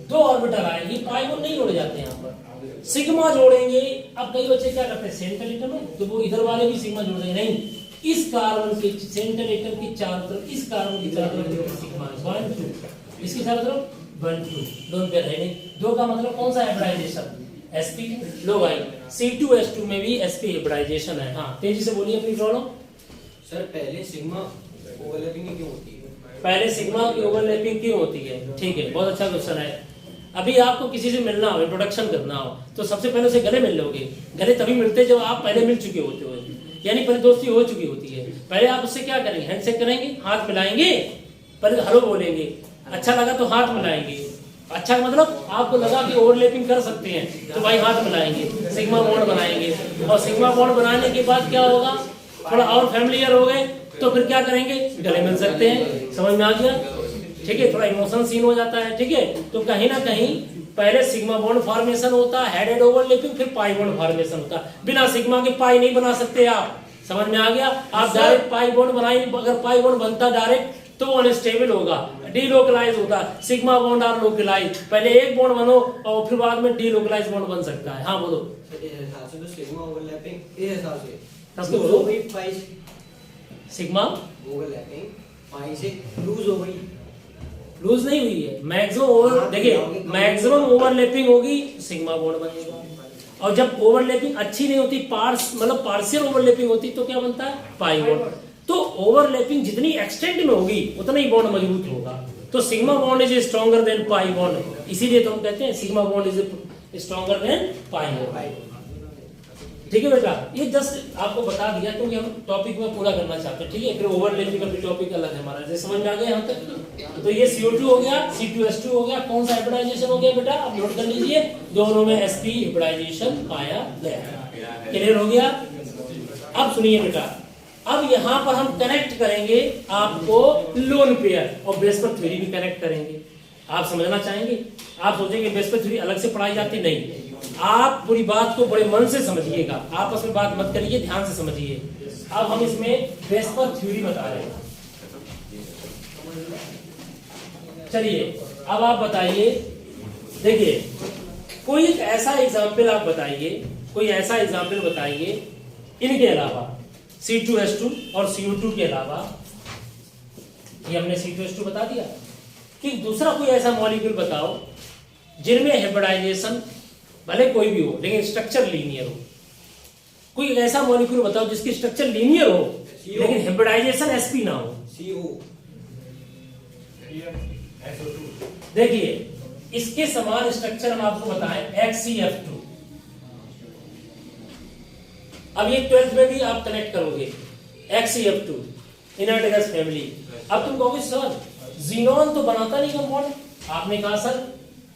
2 ऑर्बिटल आए। ये पाई बॉन्ड नहीं जोड़े जाते यहाँ पर, सिग्मा जोड़ेंगे। अब कई बच्चे क्या करते हैं सेंट्रल एटम है तो वो इधर वाले भी सिग्मा जोड़ देंगे, नहीं, इस कार्बन के सेंट्रल एटम की चारों तरफ, इस कार्बन की चारों तरफ सिग्मा 1 2, इसकी चारों तरफ 1 2, दोनों पे है नहीं, दो का मतलब कौन सा हाइब्रिडाइजेशन, sp। लो भाई C2H2 में भी sp हाइब्रिडाइजेशन है। हाँ तेजी से बोलिए अपनी प्रॉब्लम। सर पहले सिग्मा ओवरलैपिंग क्यों होती है? पहले सिग्मा की ओवरलैपिंग क्यों होती है? ठीक है, बहुत अच्छा क्वेश्चन है। अभी आपको किसी से मिलना हो, इंट्रोडक्शन करना हो, तो सबसे पहले उसे गले मिल लोगे। गले तभी मिलते जब आप पहले मिल चुके होते हो, यानी पहले दोस्ती हो चुकी होती है। पहले आप उससे क्या करेंगे, हैंडशेक करेंगे, हाथ मिलाएंगे, पहले हेलो बोलेंगे, अच्छा लगा तो हाथ मिलाएंगे, अच्छा मतलब आपको लगा कि ओवरलैपिंग कर सकते हैं तो भाई हाथ मिलाएंगे, सिग्मा बॉन्ड बनाएंगे, और सिग्मा बॉन्ड बनाने के बाद क्या होगा, थोड़ा और फैमिलियर हो गए तो फिर क्या करेंगे, गले मिल सकते हैं। समझ में आ गया? ठीक है, थोड़ा इमोशन सीन हो जाता है। ठीक है, तो कहीं ना कहीं पहले सिग्मा बॉन्ड फॉर्मेशन होता है, हेड हेड ओवरलैपिंग, फिर पाई बॉन्ड फॉर्मेशन होता है। बिना सिग्मा के पाई नहीं बना सकते आप। समझ में आ गया? आप डायरेक्ट पाई बॉन्ड बनाएंगे, अगर पाई बॉन्ड बनता डायरेक्ट तो अनस्टेबल होगा, डीलोकलाइज होता है। सिग्मा बॉन्ड और लोकलाइज, पहले एक बॉन्ड बनो और फिर बाद में डीलोकलाइज बॉन्ड बन सकता है। हाँ बोलो। तो सिग्मा ओवरलैपिंग इस हिसाब से तब तो बोलो। पाई से सिग्मा ओवरलैपिंग पाई से लूज हो गई, लूज नहीं हुई है, मैक्सिमम ओवर, देखिए मैक्सिमम ओवरलैपिंग होगी सिग्मा बॉन्ड बनेगा। और जब ओवरलैपिंग अच्छी नहीं होती, मतलब पार्शियल ओवरलैपिंग होती तो क्या बनता है, पाई बॉन्ड। तो ओवरलैपिंग जितनी एक्सटेंट में होगी उतना ही बॉन्ड मजबूत होगा। तो sigma bond is stronger than pi bond, इसीलिए तो हम कहते हैं sigma bond is stronger than pi bond. ठीक है बेटा, ये जस्ट आपको बता दिया क्योंकि हम टॉपिक में पूरा करना चाहते हैं। ठीक है, फिर ओवरलैपिंग का भी टॉपिक अलग है हमारा। जैसे समझ में आ गया यहाँ तक? तो ये CO2 हो गया, C2H2 हो गया, कौन सा हाइब्रिडाइजेशन हो गया बेटा, आप नोट कर लीजिए, दोनों में sp हाइब्रिडाइजेशन पाया गया। क्लियर हो गया? अब सुनिए बेटा, अब यहाँ पर हम कनेक्ट करेंगे आपको लोन पेयर और बेसपर थ्योरी भी कनेक्ट करेंगे। आप समझना चाहेंगे? आप सोचेंगे बेसपर थ्योरी अलग से पढ़ाई जाती, नहीं, आप पूरी बात को बड़े मन से समझिएगा, आपस में बात मत करिए, ध्यान से समझिए। अब हम इसमें बेसपर थ्योरी बता रहे हैं। चलिए अब आप बताइए, देखिए कोई एक ऐसा एग्जाम्पल आप बताइए, कोई ऐसा एग्जाम्पल बताइए इनके अलावा, C2H2 और CO2 के अलावा, ये हमने C2H2 बता दिया, कि दूसरा कोई ऐसा मॉलिक्यूल बताओ जिनमें हाइब्रिडाइजेशन भले कोई भी हो लेकिन स्ट्रक्चर लीनियर हो। कोई ऐसा मॉलिक्यूल बताओ जिसकी स्ट्रक्चर लीनियर हो लेकिन हाइब्रिडाइजेशन sp ना हो। CO देखिए इसके समान स्ट्रक्चर हम आपको बताएं HCF2। अब ये 12th में भी आप कनेक्ट करोगे HCF2 इनर्ट गैस फैमिली। अब तुम कहोगे सर जीनोन तो बनाता नहीं कंपाउंड, आपने कहा sir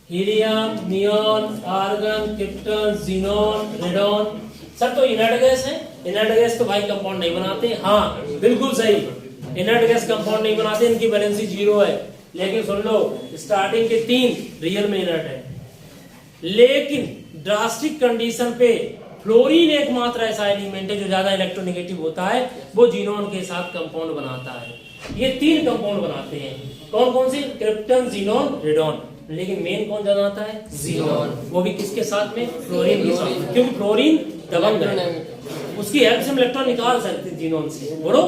helium, neon, argon, krypton, xenon, radon, sir तो इनर्ट गैस है, इनर्ट गैस तो भाई कंपाउंड नहीं बनाते। हाँ बिल्कुल सही, इनर्ट गैस कंपाउंड नहीं बनाते, इनकी वैलेंसी 0 है। लेकिन सुन लो, स्टार्टिंग के 3 रियल में इनर्ट है, लेकिन ड्रास्टिक कंडीशन पे फ्लोरीन एकमात्र ऐसा एलिमेंट है जो ज्यादा इलेक्ट्रोनेगेटिव होता है, वो जीनोन के साथ कंपाउंड बनाता है। ये 3 कंपाउंड बनाते हैं, कौन कौन से, क्रिप्टन, जीनोन, रेडॉन, लेकिन मेन कौन ज्यादा आता है, जीनोन। वो भी किसके साथ में, फ्लोरीन के साथ में, क्योंकि फ्लोरीन दबंग है, उसकी हेल्प से हम इलेक्ट्रॉन निकाल सकते हैं जीनोन से, बोलो।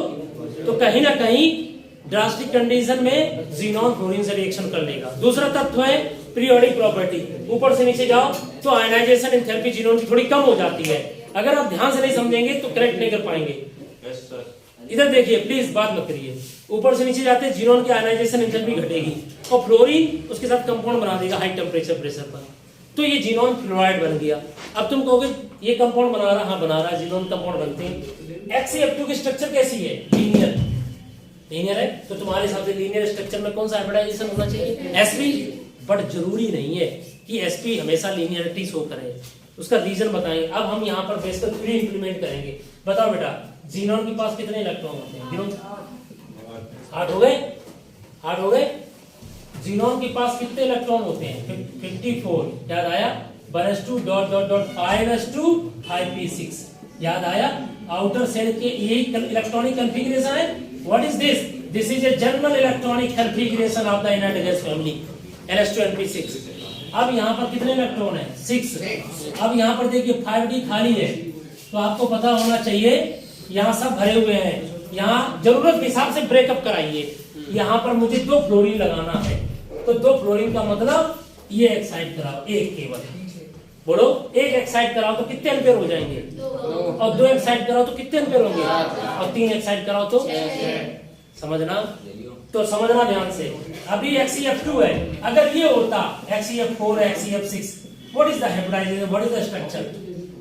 तो कहीं ना कहीं ड्रास्टिक कंडीशन में जीनोन फ्लोरीन से रिएक्शन कर लेगा। दूसरा तत्व है पीरियोडिक प्रॉपर्टी, ऊपर से नीचे जाओ तो आयनाइजेशन एंथैल्पी जीनोन की थोड़ी कम हो जाती है। अगर आप ध्यान से नहीं समझेंगे तो करेक्ट नहीं कर पाएंगे। इधर देखिए प्लीज, बात मत करिए, ऊपर से नीचे जाते हैं जीनोन की आयनाइजेशन एंथैल्पी घटेगी और फ्लोरीन उसके साथ कंपाउंड बना देगा हाई टेम्परेचर प्रेशर पर, तो ये जीनोन फ्लोराइड बन गया। अब तुम कहोगे ये कंपाउंड बना रहा, हाँ बना रहा, जीनोन कंपाउंड बनते हैं। HCF2 की स्ट्रक्चर कैसी है, लीनियर, लीनियर है, तो तुम्हारे हिसाब से लीनियर स्ट्रक्चर में कौन सा हाइब्रिडाइजेशन होना चाहिए, sp। बट जरूरी नहीं है कि sp हमेशा लीनियरिटी शो करे, उसका रीजन बताएंगे। अब हम यहाँ पर बेस पर 3 इंप्लीमेंट करेंगे। बताओ बेटा जीनोन के पास कितने इलेक्ट्रॉन होते हैं, गिनो। 8 हो गए, 8 हो गए। जीनोन के पास कितने इलेक्ट्रॉन होते हैं, 54, याद आया, 1s2 dot dot dot 5s2 5p6, याद आया। आउटर सेल के यही इलेक्ट्रॉनिक कॉन्फ़िगरेशन है। What is this, this is a general electronic configuration of the inert gas family, NH2 NP6। अब यहाँ पर कितने इलेक्ट्रॉन है? 6। अब यहाँ पर देखिए 5d खाली है, तो आपको पता होना चाहिए यहाँ सब भरे हुए हैं। यहाँ जरूरत के हिसाब से ब्रेकअप कराइए। यहाँ पर मुझे 2 फ्लोरीन लगाना है, तो 2 फ्लोरीन का मतलब ये एक्साइड कराओ, एक केवल बोलो, एक एक्साइड कराओ तो कितने एम्पेयर हो जाएंगे? और 2 एक्साइड कराओ तो कितने एम्पेयर होंगे? और 3 एक्साइड कराओ तो समझना, तो समझना ध्यान से। अभी XeF2 है, अगर ये होता XeF4 है, XeF6, what is the hybridization, what is the structure?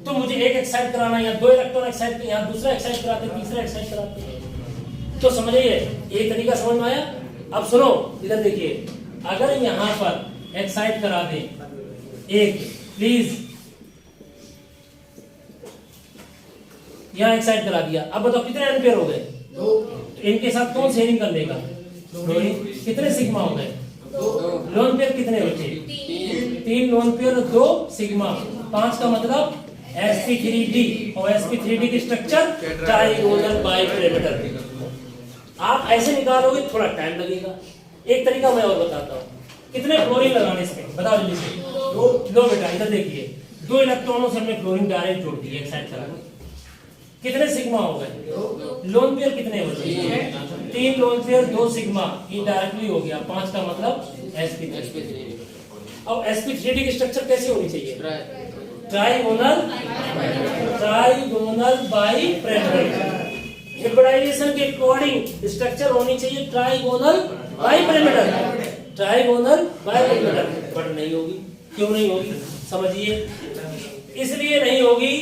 तो मुझे एक एक्साइड कराना, या 2 इलेक्ट्रॉन एक्साइड, यहाँ दूसरा एक्साइड कराते, तीसरा एक्साइड कराते। तो समझिए, ये तरीका समझ में आया? अब सुनो, इधर देखिए, अगर यहाँ पर एक्साइड करा दे एक, प्लीज, यहाँ एक्साइड करा दिया, अब बताओ कितने एम्पेयर हो गए? 2। इनके साथ कौन शेयरिंग कर लेगा? फ्लोरीन। कितने सिग्मा हो गए? 2। लोन पेयर कितने बचे? 3 लोन पेयर, 2 सिग्मा, 5 का मतलब sp3d, और sp3d की स्ट्रक्चर ट्राइगोनल बाइपिरामिडल। आप ऐसे निकालोगे, थोड़ा टाइम लगेगा। एक तरीका मैं और बताता हूँ, कितने फ्लोरीन लगाने इसमें बताओ जल्दी से। 2। लो बेटा, इधर देखिए, 2 इलेक्ट्रॉनों से हमने फ्लोरीन डायरेक्ट जोड़ दिए एक्साइड करा के। कितने सिग्मा हो गए? लोन पेयर कितने बचे? 3 लोन पेयर, 2 सिग्मा, ये डायरेक्टली हो गया। 5 का मतलब sp3। अब sp3d की स्ट्रक्चर कैसी होनी चाहिए? Trigonal bipyramidal. हाइब्रिडाइजेशन के अकॉर्डिंग स्ट्रक्चर होनी चाहिए trigonal bipyramidal, trigonal bipyramidal. But नहीं होगी। क्यों नहीं होगी? समझिए, इसलिए नहीं होगी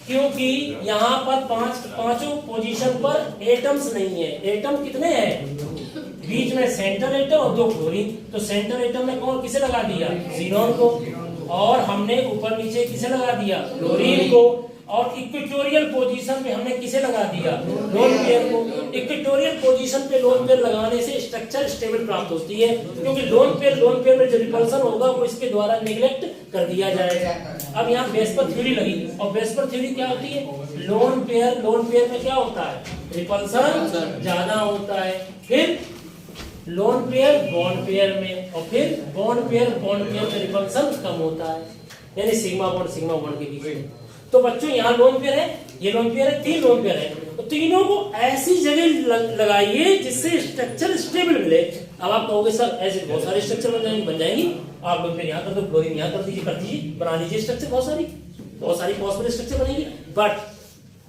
क्योंकि यहाँ पर पांचों पोजीशन पर एटम्स नहीं है। एटम कितने हैं? बीच में सेंटर एटम और 2 फ्लोरीन। तो सेंटर एटम में कौन किसे लगा दिया? ज़ीनॉन को। और हमने ऊपर नीचे किसे लगा दिया? फ्लोरीन को। और इक्वेटोरियल पोजीशन पे हमने किसे लगा दिया? लोन पेयर को। इक्वेटोरियल पोजीशन पे लोन पेयर लगाने से स्ट्रक्चर स्टेबल प्राप्त होती है, क्योंकि लोन पेयर में जो रिपल्सन होगा वो इसके द्वारा नेग्लेक्ट कर दिया जाएगा। अब यहाँ बेस पर थ्योरी लगी, और बेस पर थ्योरी क्या होती है? लोन पेयर में क्या होता है? रिपल्सन ज्यादा होता है। फिर लोन पेयर बॉन्ड पेयर में, और फिर बॉन्ड पेयर में रिपल्सन कम होता है, यानी सिग्मा बॉन्ड के बीच में। तो बच्चों यहाँ लोन पेयर है, ये लोन पेयर है, 3 लोन पेयर है, तो तीनों को ऐसी जगह लगाइए जिससे स्ट्रक्चर स्टेबल मिले। अब आप कहोगे सर ऐसे बहुत सारे स्ट्रक्चर बन जाएंगी, आप लोन पेयर यहाँ कर दो, फ्लोरीन यहाँ कर दीजिए, बना लीजिए स्ट्रक्चर, बहुत सारी पॉसिबल स्ट्रक्चर बनेगी। बट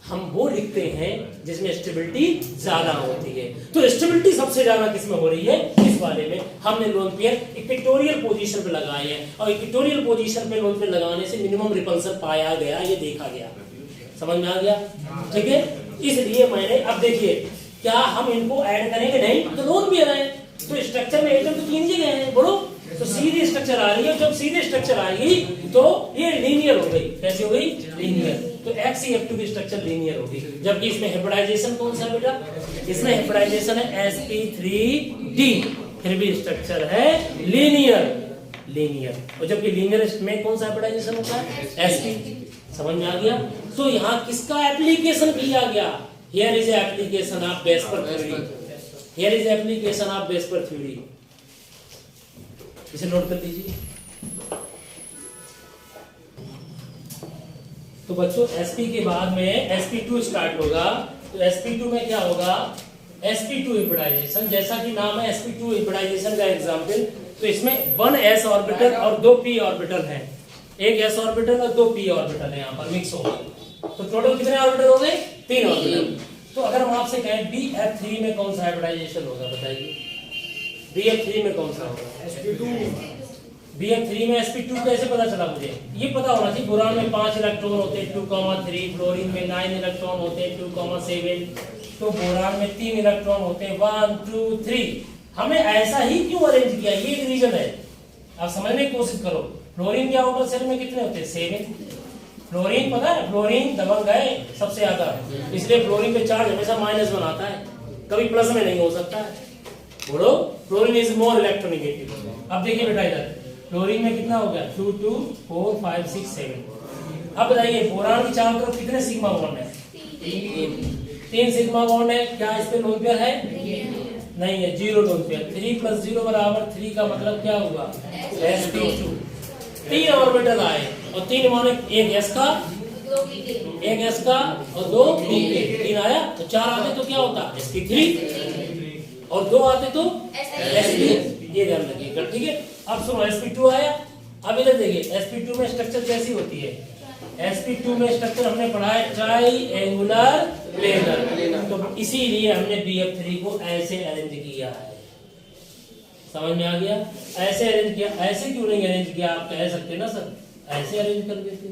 हम वो लिखते हैं जिसमें स्टेबिलिटी ज्यादा होती है। तो स्टेबिलिटी सबसे ज्यादा किसमें हो रही है? इस वाले में। हमने लोन पेयर इक्वेटोरियल पोजीशन पे लगाए हैं, और इक्वेटोरियल पोजीशन पे लोन पेयर लगाने से मिनिमम रिपल्सन पाया गया, ये देखा गया। समझ में आ गया? ठीक है, इसलिए मैंने, अब देखिए, क्या हम इनको ऐड करेंगे? नहीं, तो लोन पेयर है, तो स्ट्रक्चर में एटम तो 3 जगह है, बोलो, तो सीधी स्ट्रक्चर आ रही है। जब सीधी स्ट्रक्चर आएगी तो ये लीनियर हो गई। कैसी हो गई? लीनियर। तो XeF2 की स्ट्रक्चर लीनियर होगी, जबकि इसमें हाइब्रिडाइजेशन कौन सा है बेटा? इसमें हाइब्रिडाइजेशन है sp3d, फिर भी स्ट्रक्चर है लीनियर। और जबकि लीनियर में कौन सा हाइब्रिडाइजेशन होता है? sp। समझ में आ गया? तो यहाँ किसका एप्लीकेशन किया गया? Here is application of VSEPR theory. इसे नोट कर लीजिए। तो बच्चों sp के बाद में sp2 स्टार्ट होगा, तो sp2 में क्या होगा? sp2 hybridisation. जैसा कि नाम है sp2 हाइब्रिडाइजेशन का एग्जांपल, तो इसमें 1 s ऑर्बिटल और 2 p ऑर्बिटल है। एक s ऑर्बिटल और 2 p ऑर्बिटल है, यहाँ पर मिक्स हो गए, तो टोटल कितने ऑर्बिटल हो गए? 3 ऑर्बिटल। तो अगर हम आपसे कहें BF3 में कौन सा हाइब्रिडाइजेशन होगा, बताइए। BF3 में कौन सा होगा? sp2। BF3 में sp2 कैसे पता चला? मुझे ये पता होना चाहिए। बोरान में 5 इलेक्ट्रॉन होते हैं 2,3, फ्लोरीन में 9 इलेक्ट्रॉन होते हैं 2,7, तो बोरान में 3 इलेक्ट्रॉन होते हैं 1, 2, 3। हमने ऐसा ही क्यों अरेंज किया? ये एक रीजन है, आप समझने की कोशिश करो। फ्लोरीन के आउटर सेल में कितने होते हैं? 7। फ्लोरीन पता है, फ्लोरीन दबंग है सबसे ज्यादा, इसलिए फ्लोरीन पे चार्ज हमेशा -1 आता है, कभी प्लस में नहीं हो सकता है। बोलो, फ्लोरीन इज मोर इलेक्ट्रोनेगेटिव। अब देखिए बेटा, इधर फ्लोरीन में कितना हो गया? 2, 2, 4, 5, 6, 7। अब बताइए बोरान की चारों तरफ कितने सिग्मा बॉन्ड है? 3 सिग्मा बॉन्ड है। क्या इस पे लोन पेयर है? नहीं है, 0 लोन पेयर। 3 + 0 = 3 का मतलब क्या हुआ? sp2। 3 ऑर्बिटल आए और 3 माने एक s का, दो की टेन एक s का और 2 p के, 3 आया तो 4 आते तो क्या होता sp3 और 2 आते तो sp, ये ध्यान रखिएगा, ठीक है। अब सुनो sp2 आया, अब इधर देखिए sp2 में स्ट्रक्चर कैसी होती है, sp2 में स्ट्रक्चर हमने पढ़ा है ट्राइएंगुलर प्लेनर, तो इसीलिए हमने bf3 को ऐसे अरेंज किया है, समझ में आ गया, ऐसे अरेंज किया। ऐसे क्यों नहीं अरेंज किया, आप कह सकते ना सर ऐसे अरेंज कर देते।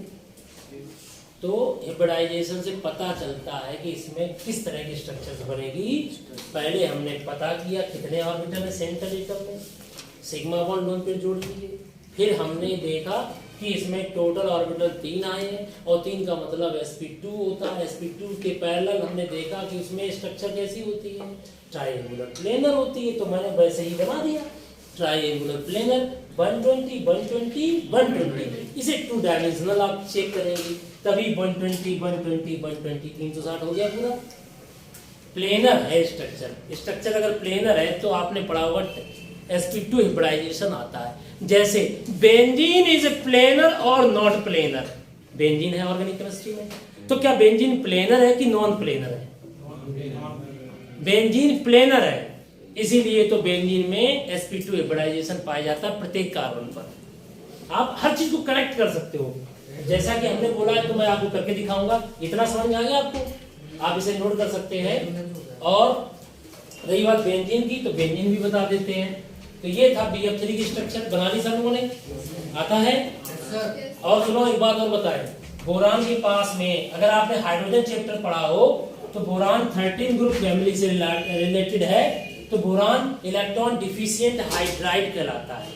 तो हिब्रिडाइजेशन से पता चलता है कि इसमें किस तरह की स्ट्रक्चर्स बनेगी। पहले हमने पता किया कितने ऑर्बिटल है सेंट्रल एटम में, सिग्मा बॉन्ड लोन पे जोड़ दीजिए। फिर हमने देखा कि इसमें टोटल ऑर्बिटल 3 आए हैं और 3 का मतलब sp2 होता है। sp2 के पैरेलल हमने देखा कि उसमें स्ट्रक्चर कैसी होती है, ट्राइएंगुलर प्लेनर होती है, तो मैंने वैसे ही बना दिया ट्राइएंगुलर प्लेनर 120 120 120। इसे 2 डायमेंशनल आप चेक करेंगे तभी 120 120 120 360 हो गया पूरा। प्लेनर है स्ट्रक्चर, स्ट्रक्चर अगर प्लेनर है तो आपने पढ़ा होगा sp2 हिब्रिडाइजेशन आता है। जैसे बेंजीन इज प्लेनर और नॉट प्लेनर, बेंजीन है ऑर्गेनिक केमिस्ट्री में, तो क्या बेंजीन प्लेनर है कि नॉन प्लेनर है, बेंजीन प्लेनर है, इसीलिए तो बेंजीन में sp2 हिब्रिडाइजेशन पाया जाता है प्रत्येक कार्बन पर। आप हर चीज को कनेक्ट कर सकते हो, जैसा कि हमने बोला है तो मैं आपको करके दिखाऊंगा। इतना समझ में आ गया आपको, आप इसे नोट कर सकते हैं। और रही बात बेंजीन की, तो बेंजीन भी बता देते हैं। तो ये था BF3 की स्ट्रक्चर, बना ली सब लोगों ने, आता है। और सुनो एक बात और बताएं, बोरान के पास में अगर आपने हाइड्रोजन चैप्टर पढ़ा हो तो बोरान 13 ग्रुप फैमिली से रिलेटेड है, तो बोरान इलेक्ट्रॉन डिफिशिएंट हाइड्राइड कहलाता है।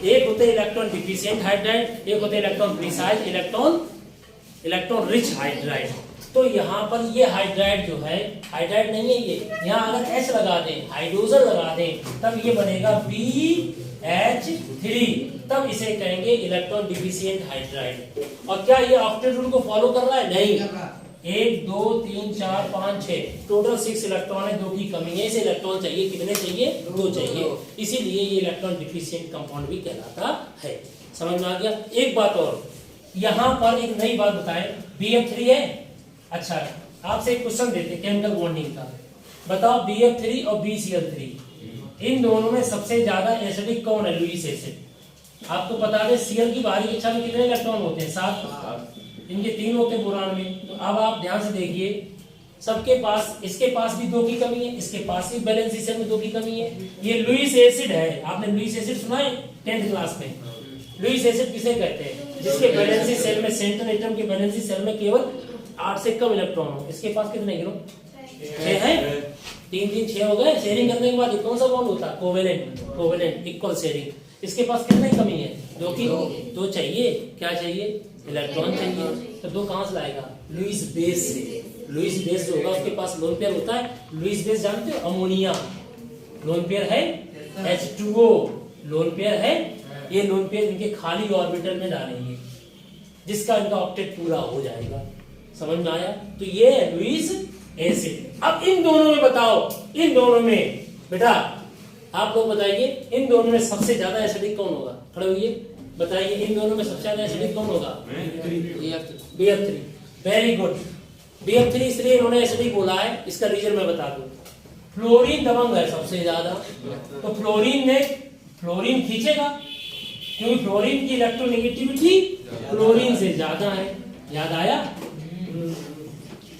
एक होते इलेक्ट्रॉन डिफिशिएंट हाइड्राइड, एक होते electron precise electron rich hydride. तो यहाँ पर ये हाइड्राइड जो है, हाइड्राइड नहीं है ये, यहाँ अगर H लगा दें, हाइड्रोजन लगा दें, तब ये बनेगा BH3, तब इसे कहेंगे इलेक्ट्रॉन डिफिशिएंट हाइड्राइड। और क्या ये ऑक्टेट रूल को फॉलो कर रहा है? नहीं। 1 2 3 4 5 6 टोटल 6 इलेक्ट्रॉन है, 2 की कमी है, इसे इलेक्ट्रॉन चाहिए, कितने चाहिए? 2 चाहिए, इसीलिए ये इलेक्ट्रॉन डिफिशिएंट कंपाउंड भी कहलाता है। समझ में आ गया। एक बात और, यहाँ पर एक नई बात बताएं, BF3 है। अच्छा, आपसे एक क्वेश्चन देते केमिकल बॉन्डिंग का, बताओ BF3 और BCl3 इन दोनों में सबसे ज्यादा एसिडिक कौन है? Lewis acid. आपको बता दें Cl की बाहरी कक्षा में कितने इलेक्ट्रॉन होते हैं? 7, इनके 3 होते हैं बोरान में। तो अब आप ध्यान से देखिए, सबके पास, इसके पास भी 2 की कमी है, इसके पास भी बैलेंस सेल में 2 की कमी है। ये लुईस एसिड है, आपने लुईस एसिड सुना है 10th क्लास में? लुईस एसिड किसे कहते हैं? जिसके बैलेंसी सेल में, सेंट्रल एटम के बैलेंसी सेल में केवल 8 से कम इलेक्ट्रॉन हो। इसके पास कितने गिनो? 6 है, 3 3 6 हो गए। शेयरिंग करने के बाद कौन सा बॉन्ड होता है? Covalent equal sharing. इसके पास कितनी कमी है? 2 की। 2 चाहिए, क्या चाहिए? इलेक्ट्रॉन चाहिए। तो 2 कहां से लाएगा? लुईस बेस से। लुईस बेस जो होगा उसके पास लोन पेयर होता है। लुईस बेस जानते हो? अमोनिया लोन पेयर है, H2O लोन पेयर है। ये लोन पेयर इनके खाली ऑर्बिटल में डालेंगे, जिसका इनका ऑक्टेट पूरा हो जाएगा। समझ में आया? तो ये है लुईस एसिड। अब इन दोनों में बताओ, इन दोनों में बेटा आप लोग बताइए, इन दोनों में सबसे ज्यादा एसिडिक कौन होगा? खड़े होइए, बताइए इन दोनों में सबसे ज्यादा एसिडिक कौन होगा? BF3। Very good. BF3 इसलिए इन्होंने एसिडिक बोला है, इसका रीजन मैं बता दूं। फ्लोरीन दबंग है सबसे ज्यादा, तो फ्लोरीन खींचेगा, क्योंकि फ्लोरीन की इलेक्ट्रोनेगेटिविटी फ्लोरीन से ज्यादा है। याद आया?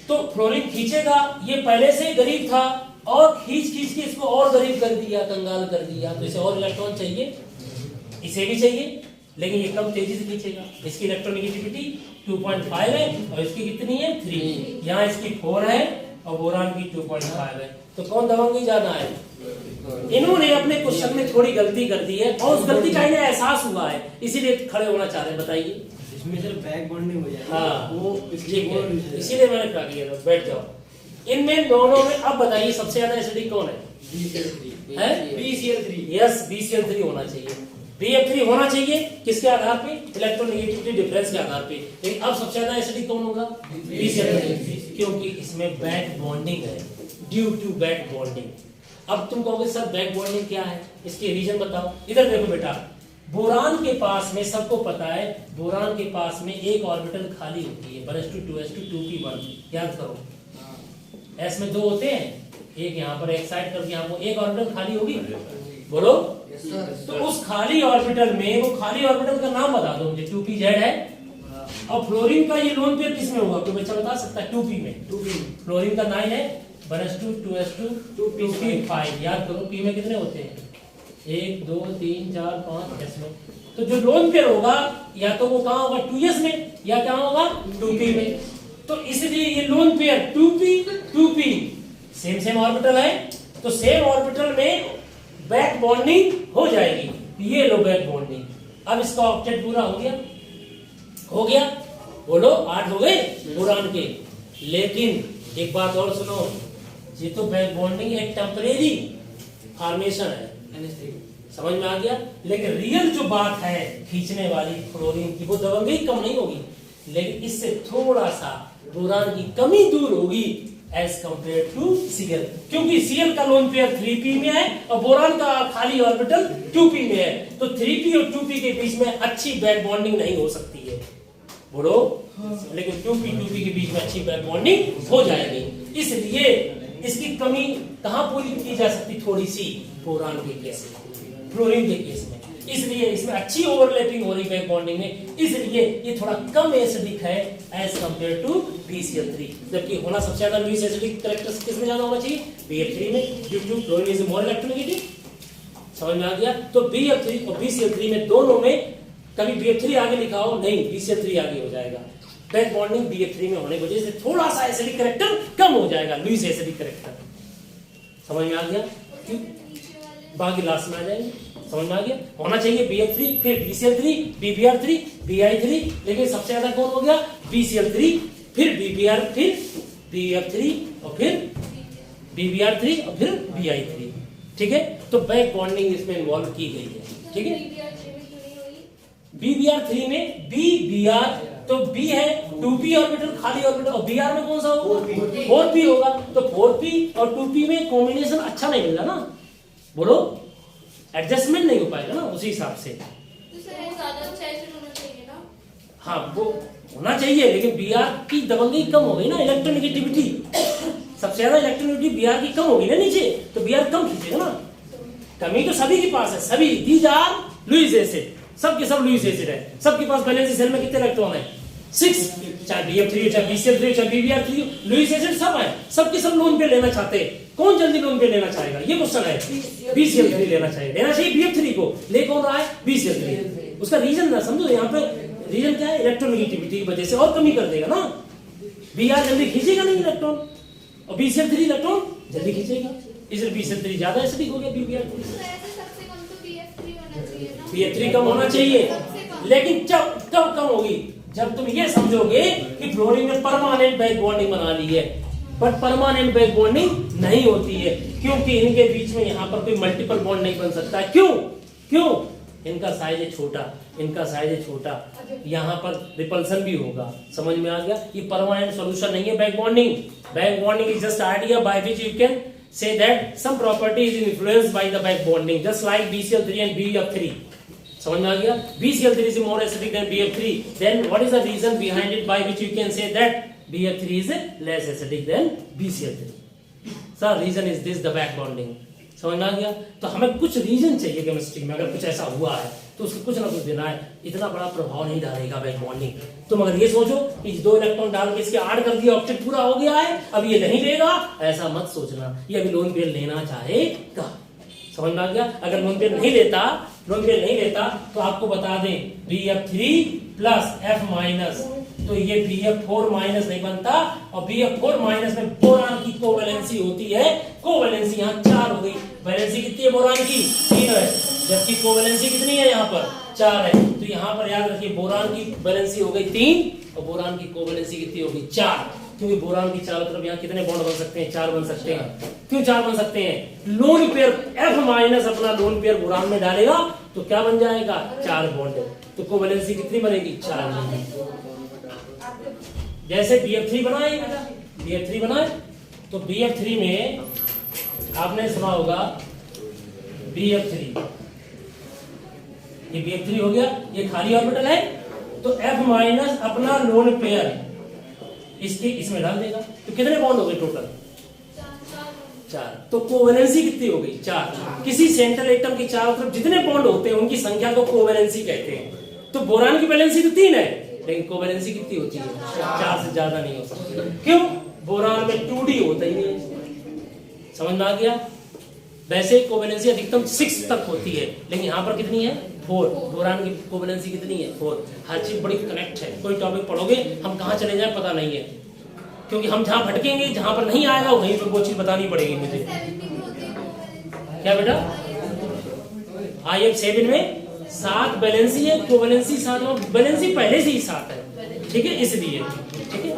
तो फ्लोरीन खींचेगा, ये पहले से गरीब था और खींच के इसको और गरीब कर दिया, कंगाल कर दिया, तो इसे और इलेक्ट्रॉन चाहिए, इसे भी चाहिए, लेकिन ये कम तेजी से खींचेगा। इसकी इलेक्ट्रोनेगेटिविटी 2.5 है और इसकी कितनी है? 3। यहाँ इसकी 4 है और बोरान की 2.5 है। तो कौन दबंगी ज्यादा है? इन्होंने अपने क्वेश्चन में थोड़ी गलती कर दी है और उस गलती का इन्हें एहसास हुआ है, इसीलिए खड़े होना चाह रहे हैं। बताइए। इसमें सिर्फ बैक बॉन्डिंग हो जाएगी। हाँ, वो इसीलिए मैंने कहा कि बैठ जाओ। इनमें दोनों में अब बताइए सबसे ज्यादा एसिडिक कौन है? BCl3। यस, BCl3 होना चाहिए। BF3 होना चाहिए किसके आधार पे? इलेक्ट्रोनेगेटिविटी डिफरेंस के आधार पे। लेकिन अब सबसे ज्यादा एसिडिक कौन होगा? BCl3, क्योंकि इसमें बैक बॉन्डिंग है, ड्यू टू बैक बॉन्डिंग। अब तुम कहोगे सर बैक बॉन्डिंग क्या है, इसके रीजन बताओ। इधर देखो बेटा, बोरान के पास में सबको पता है, बोरान के पास में एक ऑर्बिटल खाली होती है 1s2 याद करो। s में 2 होते हैं, एक यहाँ पर एक साइड कर दिया, हमको एक ऑर्बिटल खाली होगी, बोलो। तो उस खाली ऑर्बिटल में, वो खाली ऑर्बिटल का नाम बता दो मुझे। 2pz है, और फ्लोरीन का ये लोन पेयर किस में होगा, कोई बच्चा बता सकता है? 2p में। फ्लोरीन का 9 है, 1s2 2s2 2p 5। याद करो p में कितने होते हैं, 1 2 3 4 5 s में। तो जो लोन पेयर होगा या तो वो कहाँ होगा, 2s में, या क्या होगा, 2p में। तो इसलिए ये lone pair 2p same orbital है, तो सेम ऑर्बिटल में बैक बॉन्डिंग हो जाएगी। ये लो बैक बॉन्डिंग। अब इसका ऑक्टेट पूरा हो गया, हो गया, बोलो 8 हो गए बोरान के। लेकिन एक बात और सुनो, ये तो बैक बॉन्डिंग एक टेम्परेरी फॉर्मेशन है, समझ में आ गया। लेकिन रियल जो बात है खींचने वाली फ्लोरीन की, वो दबंगई कम नहीं होगी, लेकिन इससे थोड़ा सा बोरान की कमी दूर होगी एज कंपेयर टू Cl, क्योंकि Cl का लोन पेयर 3p में है और बोरान का खाली ऑर्बिटल 2p में है। तो 3p और 2p के बीच में अच्छी बैक बॉन्डिंग नहीं हो सकती है, बोलो। लेकिन 2p के बीच में अच्छी बैक बॉन्डिंग हो जाएगी। इसलिए इसकी कमी कहां पूरी की जा सकती, थोड़ी सी, बोरान के केस में, फ्लोरीन के केस में। इसलिए इसमें अच्छी ओवरलैपिंग हो रही बैक बॉन्डिंग में, इसलिए ये थोड़ा कम एसिडिक है एज कंपेयर टू BCl3। जबकि होना सबसे ज्यादा लुईस एसिडिक कैरेक्टर्स किस में ज्यादा होना चाहिए, BF3 में, due to fluorine is more electronegative. समझ में आ गया। तो BF3 और BCl3 में, दोनों में कभी BF3 आगे लिखा हो, नहीं, BCl3 आगे हो जाएगा। बैक बॉन्डिंग BF3 में होने की वजह से थोड़ा सा एसिडिक कैरेक्टर कम हो जाएगा, लुईस एसिडिक कैरेक्टर। समझ में आ गया, बाकी लास्ट में आ जाएंगे। समझ में आ गया। होना चाहिए BF3, फिर BCl3, BBr3, BI3, लेकिन सबसे ज्यादा कौन हो गया, BCl3, फिर BBr, फिर BF3, और फिर BBr3, और फिर BI3। ठीक है, तो बैक बॉन्डिंग इसमें इन्वॉल्व की गई है। ठीक है, BBr3 में BBr, तो B है 2p ऑर्बिटल खाली ऑर्बिटल, और Br में कौन सा होगा, 4p होगा। तो 4p और 2p में कॉम्बिनेशन अच्छा नहीं मिला ना, बोलो, एडजस्टमेंट नहीं हो पाएगा ना उसी हिसाब से। तो सर ये ज्यादा अच्छा एसिड होना चाहिए ना। हाँ, वो होना चाहिए, लेकिन Br की दबंगई कम हो गई ना, इलेक्ट्रोनेगेटिविटी सबसे ज्यादा इलेक्ट्रोनेगेटिविटी Br की कम हो गई ना नीचे, तो Br कम खींचेगा ना। कमी तो सभी के पास है, सभी दीज आर लुईस एसिड, सबके सब लुईस एसिड है। सबके पास वैलेंसी सेल में कितने इलेक्ट्रॉन है, 6, चाहे BF3 चाहे BCl3 चाहे BBr3, लुईस एसिड सब है, सबके सब लोन पे लेना चाहते हैं। कौन जल्दी लोन पे लेना चाहेगा, ये क्वेश्चन है। BCl3 लेना चाहिए BF3 को, ले कौन रहा है, BCl3। उसका रीजन ना समझो, यहाँ पे रीजन क्या है, इलेक्ट्रोनेगेटिविटी की वजह से और कमी कर देगा ना। Br जल्दी खींचेगा नहीं इलेक्ट्रॉन, और BCl3 इलेक्ट्रॉन जल्दी खींचेगा, इसलिए BCl3 ज्यादा एसिडिक हो गया BBr3। सबसे कम तो BF3 होना चाहिए ना। BF3 कम होना चाहिए, लेकिन जब कब कम होगी, जब तुम ये समझोगे कि फ्लोरीन ने परमानेंट बैक बॉन्डिंग बना ली है। बट परमानेंट बैक बॉन्डिंग नहीं होती है, क्योंकि इनके बीच में यहाँ पर कोई मल्टीपल बॉन्ड नहीं बन सकता है। क्यों? इनका साइज है छोटा, इनका साइज है छोटा, यहाँ पर रिपल्सन भी होगा। समझ में आ गया। ये परमानेंट सॉल्यूशन नहीं है back bonding. Back bonding is just idea by which you can say that some property is influenced by the back bonding, just like BCl3 and BF3. समझ में आ गया। BCl3 is more acidic than BF3. Then what is the reason behind it by which you can say that BF3 is less acidic than BCl3? Sir, reason is this, the back bonding. समझ में आ गया। तो हमें कुछ reason चाहिए chemistry में, अगर कुछ ऐसा हुआ है तो उसको कुछ ना कुछ देना है। इतना बड़ा प्रभाव नहीं डालेगा बैक बॉन्डिंग। तुम अगर ये सोचो कि 2 इलेक्ट्रॉन डाल के इसके ऐड कर दिया, ऑक्टेट पूरा हो गया है, अब ये नहीं लेगा, ऐसा मत सोचना। ये अभी लोन पेयर लेना चाहेगा। समझ में आ गया। अगर लोन पेयर नहीं लेता तो आपको बता दें BF3 प्लस F माइनस, तो ये BF4 माइनस नहीं बनता, और BF4 माइनस में बोरान की कोवैलेंसी होती है। कोवैलेंसी यहाँ 4 हो गई। वैलेंसी कितनी है बोरान की, 3 है, जबकि कोवैलेंसी कितनी है यहाँ पर, 4 है। तो यहाँ पर याद रखिए बोरान की वैलेंसी हो गई 3 और बोरान की कोवैलेंसी कितनी होगी, 4। क्योंकि बोरान की चारों तरफ यहाँ कितने बॉन्ड बन सकते हैं, 4 बन सकते हैं। क्यों 4 बन सकते हैं, लोन पेयर F माइनस अपना लोन पेयर बोरान में डालेगा तो क्या बन जाएगा, 4 बॉन्ड। तो कोवैलेंसी कितनी बनेगी, 4। जैसे BF3 बनाए बेटा, BF3 बनाए तो BF3 में आपने सुना होगा BF3 ये BF3 हो गया, ये खाली ऑर्बिटल है, तो F माइनस अपना लोन पेयर इसके इसमें डाल देगा। तो कितने बॉन्ड हो गए टोटल? 4। तो कोवेलेंसी कितनी हो गई? 4। किसी सेंट्रल एटम के चारों तरफ जितने बॉन्ड होते हैं उनकी संख्या को कोवेलेंसी कहते हैं। तो बोरान की वैलेंसी तो 3 है, लेकिन कोवेलेंसी कितनी होती है? 4 से ज्यादा नहीं हो सकती। क्यों? बोरान में 2D होता ही नहीं है। समझ में आ गया? वैसे कोवेलेंसी अधिकतम 6 तक होती है, लेकिन यहाँ पर कितनी है? 4। बोरान की कोवेलेंसी कितनी है? 4। हर चीज बड़ी कनेक्ट है। कोई टॉपिक पढ़ोगे, हम कहाँ चले जाए पता नहीं है, क्योंकि हम जहाँ भटकेंगे, जहाँ पर नहीं आएगा वहीं पर वो चीज बतानी पड़ेगी मुझे। क्या बेटा? IF7 में 7 बैलेंसी है, कोवेलेंसी 7, बैलेंसी पहले से ही 7 है, ठीक है, इसलिए। ठीक है,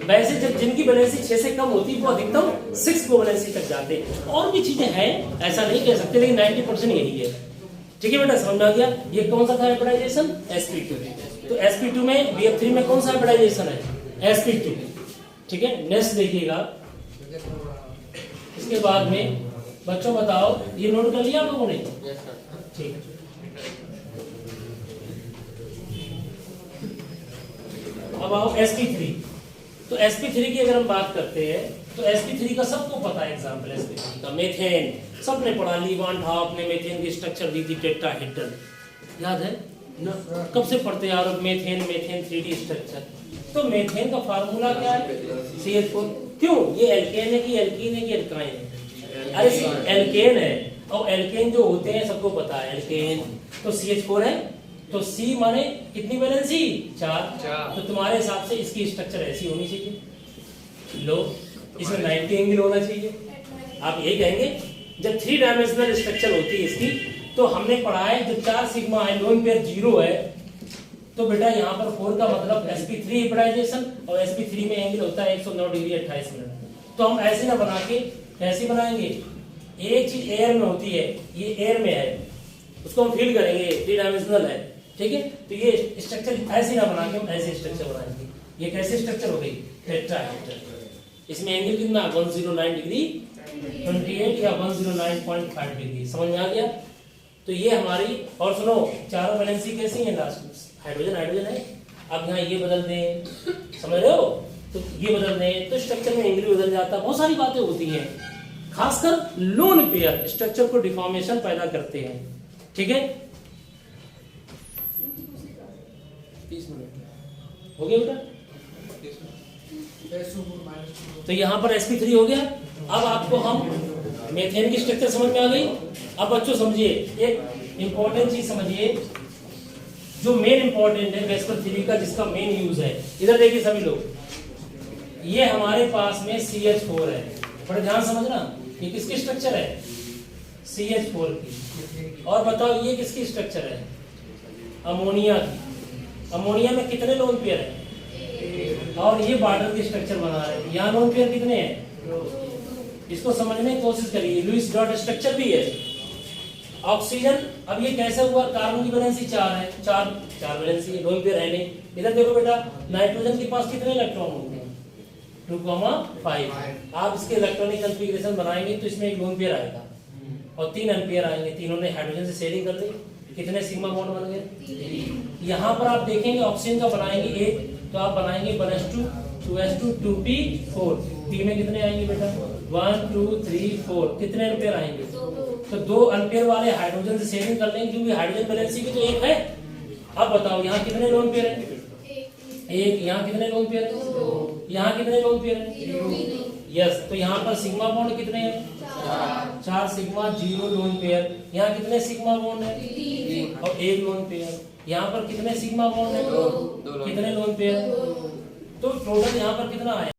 वैसे जब जिनकी बैलेंसी 6 से कम होती है वो अधिकतम 6 कोवेलेंसी तक जाते हैं। और भी चीजें हैं, ऐसा नहीं कह सकते, लेकिन 90% यही है। ठीक है बेटा, समझ में आ गया? ये कौन सा था हाइब्रिडाइजेशन? sp2। तो sp2 में BF3 में कौन सा हाइब्रिडाइजेशन है? sp2। ठीक है, नेक्स्ट देखिएगा। इसके बाद में बच्चों बताओ, ये नोट कर लिया आप लोगों ने? ठीक है। अब आओ sp3। तो sp3 की अगर हम बात करते हैं तो sp3 का सबको पता है एग्जांपल sp3 का। मीथेन सबने पढ़ा, लीवान हाफ ने मीथेन की स्ट्रक्चर दी थी टेट्राहेड्रल, याद है ना? कब से पढ़ते हैं यार मीथेन 3D स्ट्रक्चर। तो मीथेन का फार्मूला क्या है? CH4। क्यों? ये एल्केन है कि एल्कीन है कि एल्काइन है? अरे एल्केन है, और एल्केन जो होते हैं सबको पता है एल्केन। तो CH4 है, तो C माने कितनी बैलेंसी? 4। तो तुम्हारे हिसाब से इसकी स्ट्रक्चर ऐसी होनी चाहिए, लो, इसमें 90 एंगल होना चाहिए। आप यही कहेंगे जब 3 डायमेंशनल स्ट्रक्चर होती है इसकी, तो हमने पढ़ा है जब 4 सिग्मा है, लोन पेयर 0 है, तो बेटा यहाँ पर 4 का मतलब sp3 हाइब्रिडाइजेशन, और sp3 में एंगल होता है 109 डिग्री 28 मिनट। तो हम ऐसे ना बना के कैसे बनाएंगे? एक चीज एयर में होती है, ये एयर में है, उसको हम फील करेंगे, 3 डायमेंशनल है, ठीक है। तो ये स्ट्रक्चर ऐसे ना बना के हम ऐसे स्ट्रक्चर बनाएंगे। ये कैसे स्ट्रक्चर हो गई? टेट्राहेड्रल। इसमें एंगल कितना? 109 डिग्री 28 या 109.5 डिग्री। समझ में आ गया? तो ये हमारी, और सुनो, चारों बैलेंसी कैसी है? लास्ट हाइड्रोजन हाइड्रोजन है। अब यहाँ ये बदल दें, समझ रहे हो? तो ये बदल दें तो स्ट्रक्चर में एंगल बदल जाता है। बहुत सारी बातें होती हैं, खासकर लोन पेयर स्ट्रक्चर को डिफॉर्मेशन पैदा करते हैं। ठीक है, 30 मिनट हो गया बेटा। तो यहाँ पर sp3 हो गया। अब आपको हम मीथेन की स्ट्रक्चर समझ में आ गई। अब बच्चों समझिए, एक इंपॉर्टेंट चीज समझिए, जो मेन इंपॉर्टेंट है वेस्पर थ्योरी का, जिसका मेन यूज है। इधर देखिए सभी लोग, ये हमारे पास में CH4 है, बड़े ध्यान समझना। ये किसकी स्ट्रक्चर है? CH4 की। और बताओ ये किसकी स्ट्रक्चर है? अमोनिया की। अमोनिया में कितने लोन पेयर है? और ये बॉर्डर की स्ट्रक्चर बना रहे हैं। यहाँ लोन पेयर कितने हैं? इसको समझने की कोशिश करिए। लुईस डॉट स्ट्रक्चर भी है। ऑक्सीजन, अब ये कैसे हुआ? कार्बन की वैलेंसी 4 है, 4 वैलेंसी है, लोन पेयर है नहीं। इधर देखो बेटा, नाइट्रोजन के पास कितने इलेक्ट्रॉन होंगे? 2,5। आप इसके इलेक्ट्रॉनिक कॉन्फ़िगरेशन बनाएंगे तो इसमें एक लोन पेयर आएगा और 3 अनपेयर आएंगे। तीनों ने हाइड्रोजन से शेयरिंग कर ली, कितने सिग्मा बॉन्ड बन गए? यहाँ पर आप देखेंगे ऑक्सीजन का बनाएंगे 1, तो आप बनाएंगे 1s2 2s2 2p4। पी में कितने आएंगे बेटा? 1 2 3 4। कितने अनपेयर आएंगे? तो 2 अनपेयर वाले हाइड्रोजन से शेयरिंग कर लेंगे, क्योंकि हाइड्रोजन वैलेंसी भी तो 1 है। अब बताओ यहाँ कितने लोन पेयर है? 1। यहाँ कितने लोन पेयर है? यहाँ कितने लोन पेयर है? यस। तो यहाँ पर सिग्मा बॉन्ड कितने हैं? 4 सिग्मा 0 लोन पेयर। यहाँ कितने सिग्मा बॉन्ड है? और 1 लोन पेयर। यहाँ पर कितने सिग्मा बॉन्ड है? कितने लोन पेयर? तो टोटल यहाँ पर कितना आया?